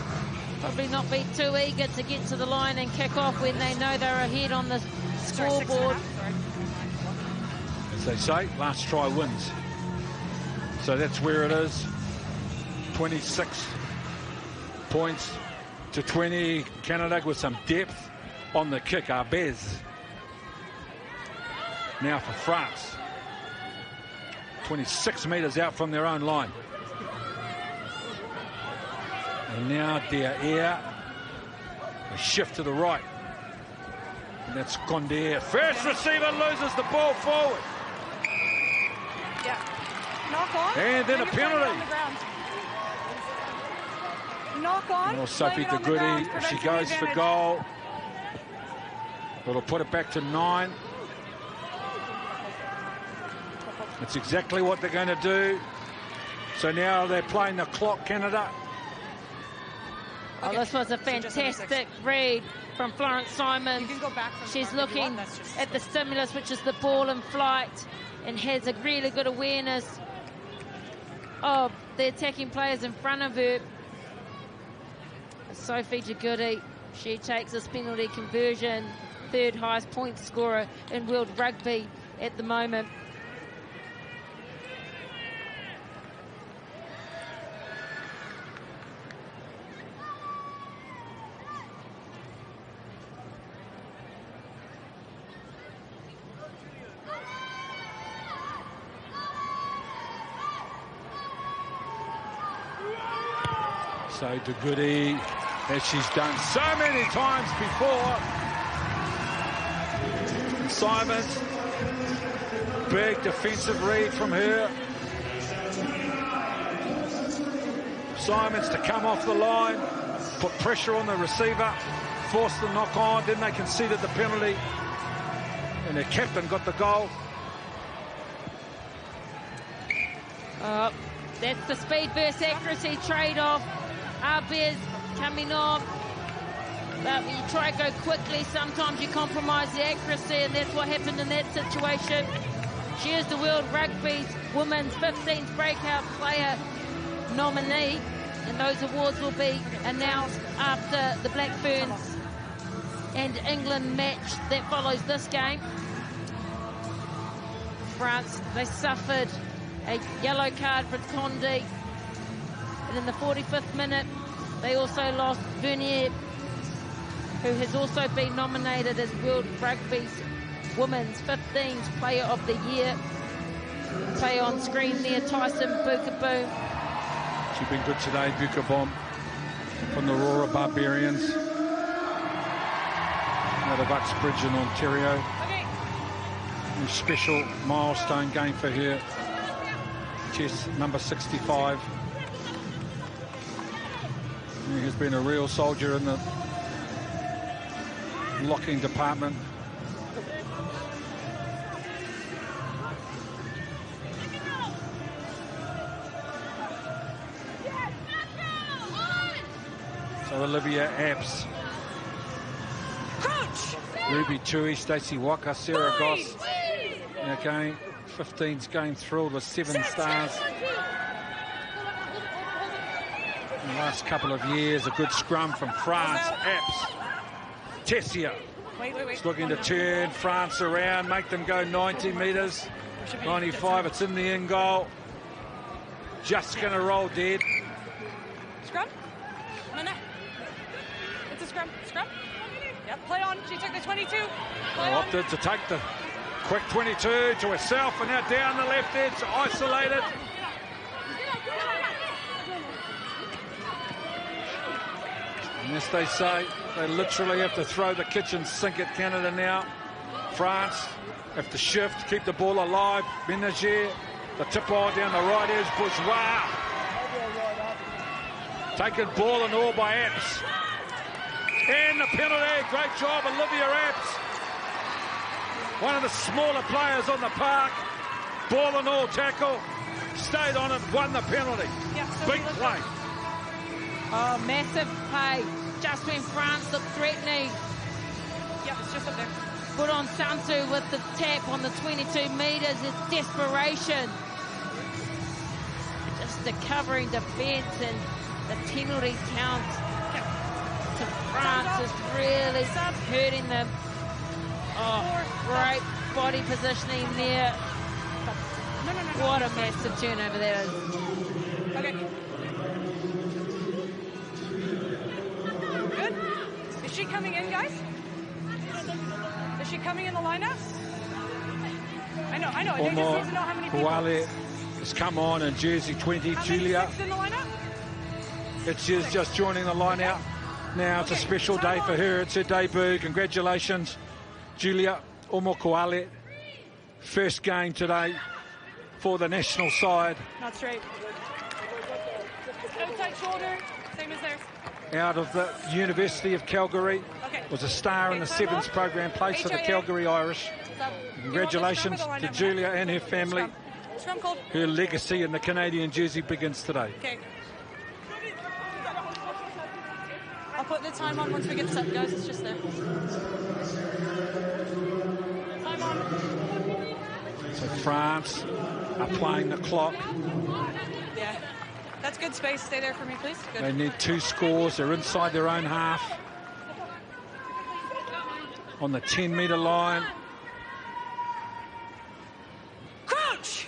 probably not be too eager to get to the line and kick off when they know they're ahead on the scoreboard. As they say, last try wins. So that's where it is. 26 points to 20. Canada with some depth on the kick. Arbez. Now for France. 26 metres out from their own line. And now Dier. A shift to the right. And that's Condé. First receiver loses the ball forward. Yeah. Knock on. And then a penalty. Knock on. Well, Sophie Jagudi, if she goes for goal, it'll put it back to 9. That's exactly what they're going to do. So now they're playing the clock, Canada. Oh, this was a fantastic read from Florence Simon. She's looking at the stimulus, which is the ball in flight, and has a really good awareness of the attacking players in front of her. Sophie Jagudi, she takes this penalty conversion, third highest point scorer in World Rugby at the moment. So Jagudi, as she's done so many times before. Simons, big defensive read from her. Simons to come off the line, put pressure on the receiver, force the knock on, then they conceded the penalty, and their captain got the goal. That's the speed versus accuracy trade-off. Arbez coming off, but when you try to go quickly, sometimes you compromise the accuracy, and that's what happened in that situation. She is the World Rugby's Women's 15th Breakout Player nominee, and those awards will be announced after the Black Ferns and England match that follows this game. France, they suffered a yellow card for Condé, and in the 45th minute they also lost Vernier, who has also been nominated as World Rugby's Women's 15th Player of the Year. Play on screen there, Tyson Bukaboom. She's been good today, Bukaboom, from the Aurora Barbarians out of Uxbridge in Ontario. A special milestone game for her. Chess number 65. He has been a real soldier in the locking department. So Olivia Apps, Ruby Tui, Stacey Waka, Sarah Goss. Again, 15's game thrilled with 7 stars. In the last couple of years, a good scrum from France. Apps, Tessia. It's looking to turn France around, make them go 90 metres. 95, it's in the in goal. Just going to roll dead. Scrum? No. It's a scrum. Scrum? Yep, play on. She took the 22. Opted to take the quick 22 to herself, and now down the left edge, isolated. And as they say, they literally have to throw the kitchen sink at Canada now. France have to shift, keep the ball alive. Ménager, the tip on down the right edge, Bourgeois. Taken ball and all by Apps. And the penalty, great job, Olivia Apps. One of the smaller players on the park. Ball and all tackle. Stayed on it, won the penalty. Big play. Oh, massive play. Just when France looked threatening. Yeah, it's just up there. Put on Santu with the tap on the 22 metres. It's desperation. Just the covering defence and the penalty count to France is really hurting them. Oh, great body positioning there. What a massive turnover that is. Okay. Good. Is she coming in, guys? Is she coming in the lineup? I know. They just need to know how many people. Kuale has come on in jersey 20, Julia. In the lineup? She's just joining the lineup. Now it's a special day for her. It's her debut. Congratulations, Julia Kuale. First game today for the national side. Not straight. Outside shoulder, same as theirs. Out of the University of Calgary. Okay. Was a star in the sevens program, place for the Calgary Irish. Congratulations to Julia and her family. Scrum called. Her legacy in the Canadian jersey begins today. Okay. I'll put the time on once we get set, guys. It's just there. Time on. So France are playing the clock. Yeah. That's good space. Stay there for me, please. Good. They need 2 scores. They're inside their own half. On the 10-metre line. Crouch!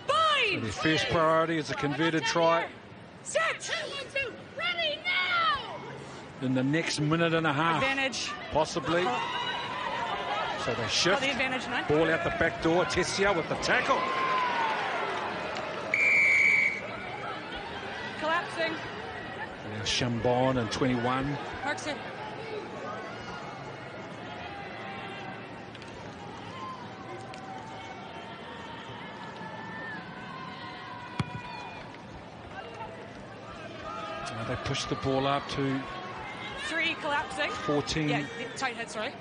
Bind! So their first priority is a converted try. Set! Ready now! In the next minute and a half. Advantage. Possibly. So they shift. The advantage, man. Ball out the back door. Tessia with the tackle. Collapsing. Now Chambon and 21. Marks it. They push the ball up to 3 collapsing. 14. Yeah, tight head, sorry.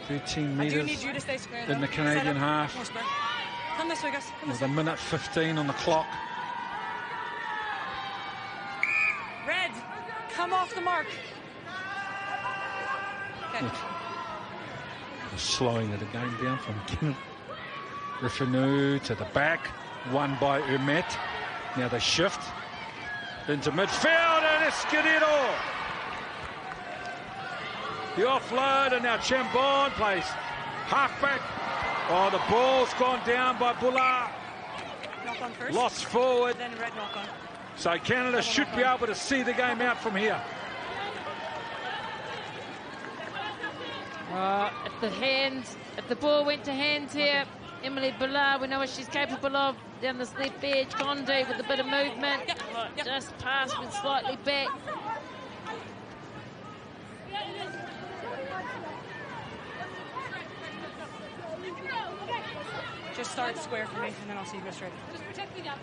13 I do metres need you to stay square, in the Canadian half. Come this way, guys. Come this With a way. minute 15 on the clock. Red, come off the mark. Okay. They're slowing it again down from Griffinu to the back. Won by Umet. Now they shift into midfield and Escudero. The offload and now Chambon plays halfback. Oh, the ball's gone down by Bullard. Knock on first. Lost forward. Then red knock on. So Canada should be able to see the game out from here. If the ball went to hands here, Emily Bullard, we know what she's capable of down this left edge. Conde with a bit of movement. Just passed with slightly back. Just start square for me, and then I'll see you go straight. Just protect me up.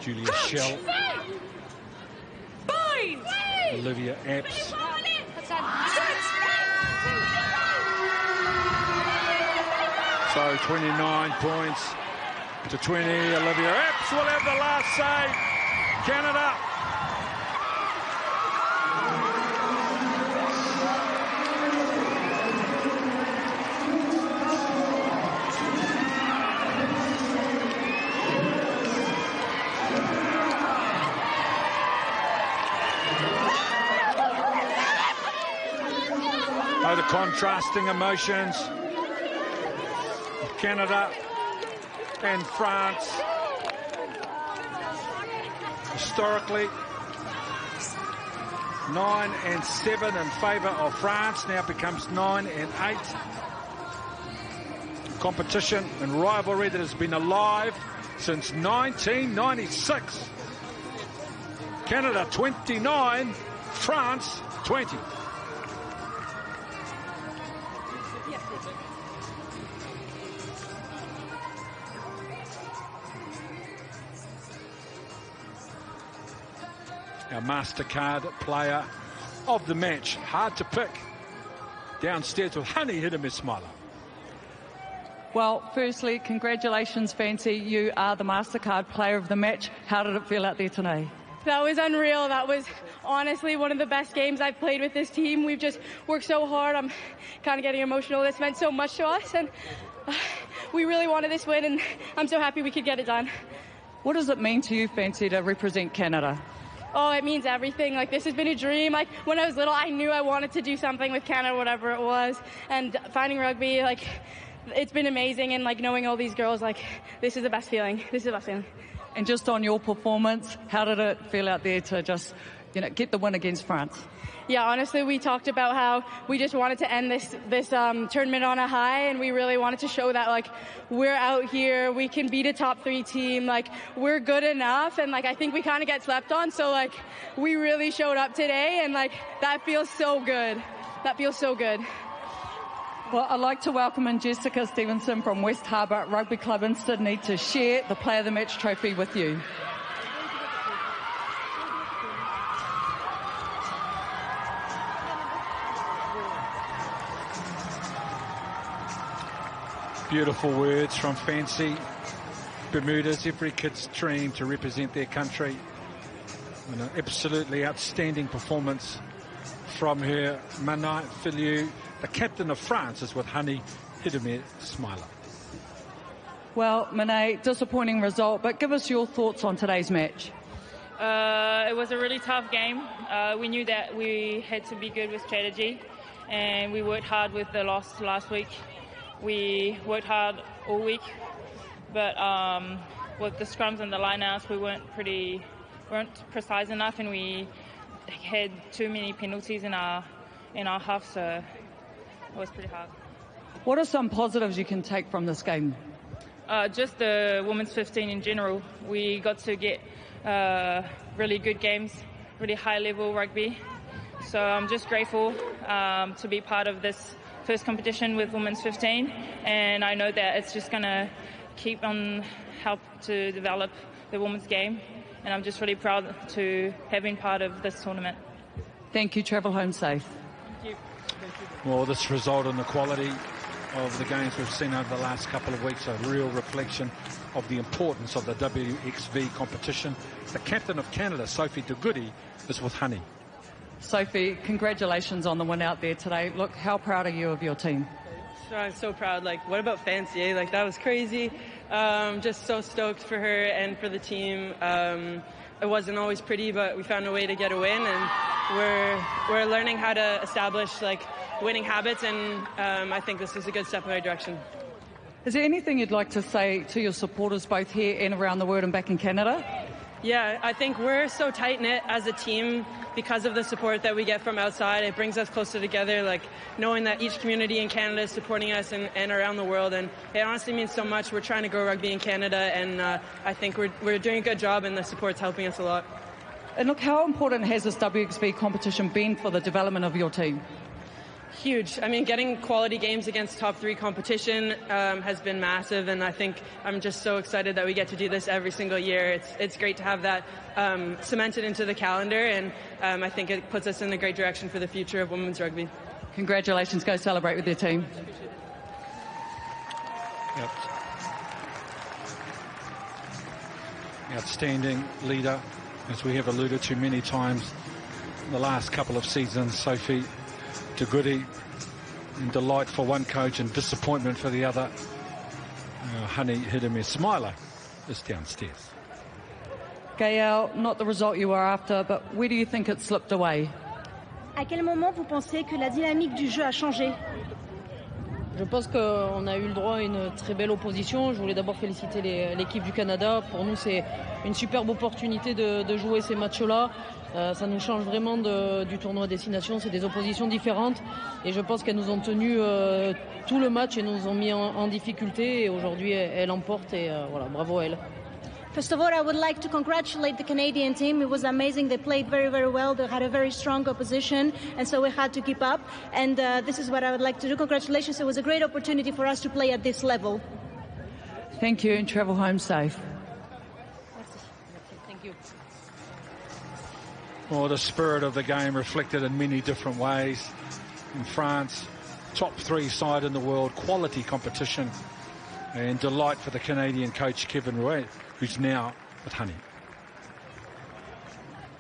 Julia Shell. Bind! Olivia Epps. So 29 points to 20. Olivia Epps will have the last say. Canada. Oh, the contrasting emotions. Canada and France. Historically, 9 and 7 in favour of France. Now becomes 9 and 8. Competition and rivalry that has been alive since 1996. Canada 29, France 20. Our MasterCard player of the match. Hard to pick. Downstairs with Honey hit a Miss Smiler. Well, firstly, congratulations, Fancy. You are the MasterCard player of the match. How did it feel out there tonight? That was unreal. That was honestly one of the best games I've played with this team. We've just worked so hard. I'm kind of getting emotional. This meant so much to us, and we really wanted this win, and I'm so happy we could get it done. What does it mean to you, Fancy, to represent Canada? Oh, it means everything. Like, this has been a dream. Like, when I was little, I knew I wanted to do something with Canada, whatever it was. And finding rugby, like, it's been amazing. And, like, knowing all these girls, like, this is the best feeling. This is the best feeling. And just on your performance, how did it feel out there to just, get the win against France? Yeah, honestly, we talked about how we just wanted to end this tournament on a high, and we really wanted to show that, like, we're out here, we can beat a top 3 team, like, we're good enough, and, like, I think we kind of get slept on, so, like, we really showed up today, and, like, that feels so good. That feels so good. Well, I'd like to welcome in Jessica Stevenson from West Harbour Rugby Club in Sydney to share the Player of the Match trophy with you. Beautiful words from Fancy. Bermuda's every kid's dream to represent their country. An absolutely outstanding performance from her. Manai Filiu, the captain of France, is with Hani Hidemir-Smiler. Well, Manai, disappointing result, but give us your thoughts on today's match. It was a really tough game. We knew that we had to be good with strategy, and we worked hard with the loss last week. We worked hard all week, but with the scrums and the lineouts, we weren't precise enough, and we had too many penalties in our half, so it was pretty hard. What are some positives you can take from this game? Just the women's 15 in general. We got to get really good games, really high-level rugby. So I'm just grateful to be part of this first competition with women's 15, and I know that it's just going to keep on help to develop the women's game, and I'm just really proud to have been part of this tournament. Thank you. Travel home safe. Thank you. Well, this result and the quality of the games we've seen over the last couple of weeks are a real reflection of the importance of the WXV competition. The captain of Canada, Sophie De Goody, is with Honey. Sophie, congratulations on the win out there today. Look, how proud are you of your team? I'm so proud. Like, what about Fancy? Eh? Like, that was crazy. Just so stoked for her and for the team. It wasn't always pretty, but we found a way to get a win, and we're learning how to establish like winning habits, and I think this is a good step in the right direction. Is there anything you'd like to say to your supporters both here and around the world and back in Canada? Yeah, I think we're so tight-knit as a team because of the support that we get from outside. It brings us closer together, like knowing that each community in Canada is supporting us and around the world, and it honestly means so much. We're trying to grow rugby in Canada, and I think we're doing a good job, and the support's helping us a lot. And look, how important has this WXV competition been for the development of your team? Huge. I mean, getting quality games against top 3 competition has been massive, and I think I'm just so excited that we get to do this every single year. It's great to have that cemented into the calendar, and I think it puts us in a great direction for the future of women's rugby. Congratulations. Go celebrate with your team. Yep. Outstanding leader, as we have alluded to many times in the last couple of seasons, Sophie De Goody, and delight for one coach and disappointment for the other. Hani Hidemir-Smiler is downstairs. Gael, not the result you were after, but where do you think it slipped away? À quel moment vous pensez que la dynamique du jeu a changé? Je pense qu'on a eu le droit à une très belle opposition. Je voulais d'abord féliciter l'équipe du Canada. Pour nous, c'est une superbe opportunité de jouer ces matchs-là. Ça nous change vraiment du tournoi Destination. C'est des oppositions différentes. Et je pense qu'elles nous ont tenu tout le match et nous ont mis en difficulté. Et aujourd'hui, elles l'emportent. Et voilà, bravo à elles. First of all, I would like to congratulate the Canadian team. It was amazing. They played very, very well. They had a very strong opposition, and so we had to keep up. And this is what I would like to do. Congratulations. It was a great opportunity for us to play at this level. Thank you, and travel home safe. Thank you. Well, the spirit of the game reflected in many different ways. In France, top 3 side in the world, quality competition, and delight for the Canadian coach Kevin Roy, who's now with Honey.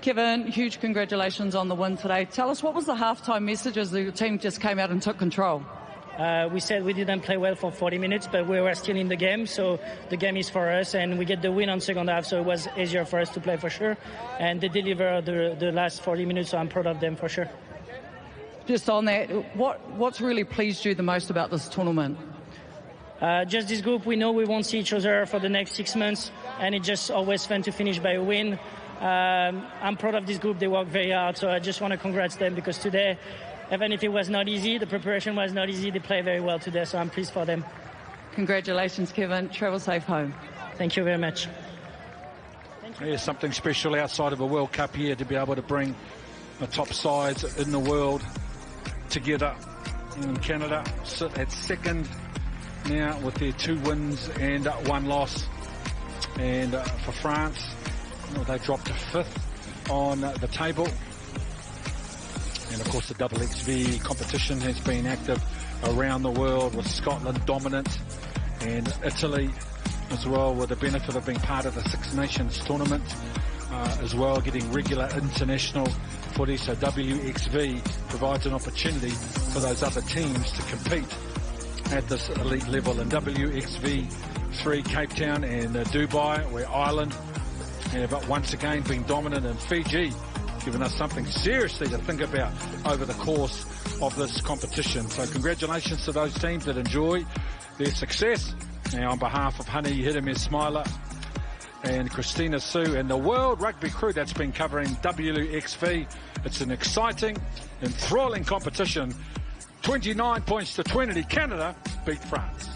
Kevin, huge congratulations on the win today. Tell us, what was the halftime message as the team just came out and took control? We said we didn't play well for 40 minutes, but we were still in the game, so the game is for us, and we get the win on second half, so it was easier for us to play for sure. And they delivered the last 40 minutes, so I'm proud of them for sure. Just on that, what's really pleased you the most about this tournament? Just this group, we know we won't see each other for the next 6 months, and it's just always fun to finish by a win. I'm proud of this group. They work very hard, so I just want to congrats them, because today, even if it was not easy, the preparation was not easy, they played very well today, so I'm pleased for them. Congratulations, Kevin. Travel safe home. Thank you very much. There's something special outside of a World Cup here to be able to bring the top sides in the world together. And Canada sit at second now with their 2 wins and 1 loss. And for France, they dropped to 5th on the table. And of course the WXV competition has been active around the world, with Scotland dominant and Italy as well, with the benefit of being part of the Six Nations tournament as well, getting regular international footy. So WXV provides an opportunity for those other teams to compete at this elite level. And WXV3 Cape Town and Dubai, where Ireland have once again been dominant, in Fiji, giving us something seriously to think about over the course of this competition. So congratulations to those teams that enjoy their success. Now on behalf of Honey Hidemes Smiler and Christina Sue and the World Rugby crew that's been covering WXV, it's an exciting, enthralling competition. 29 points to 20, Canada beat France.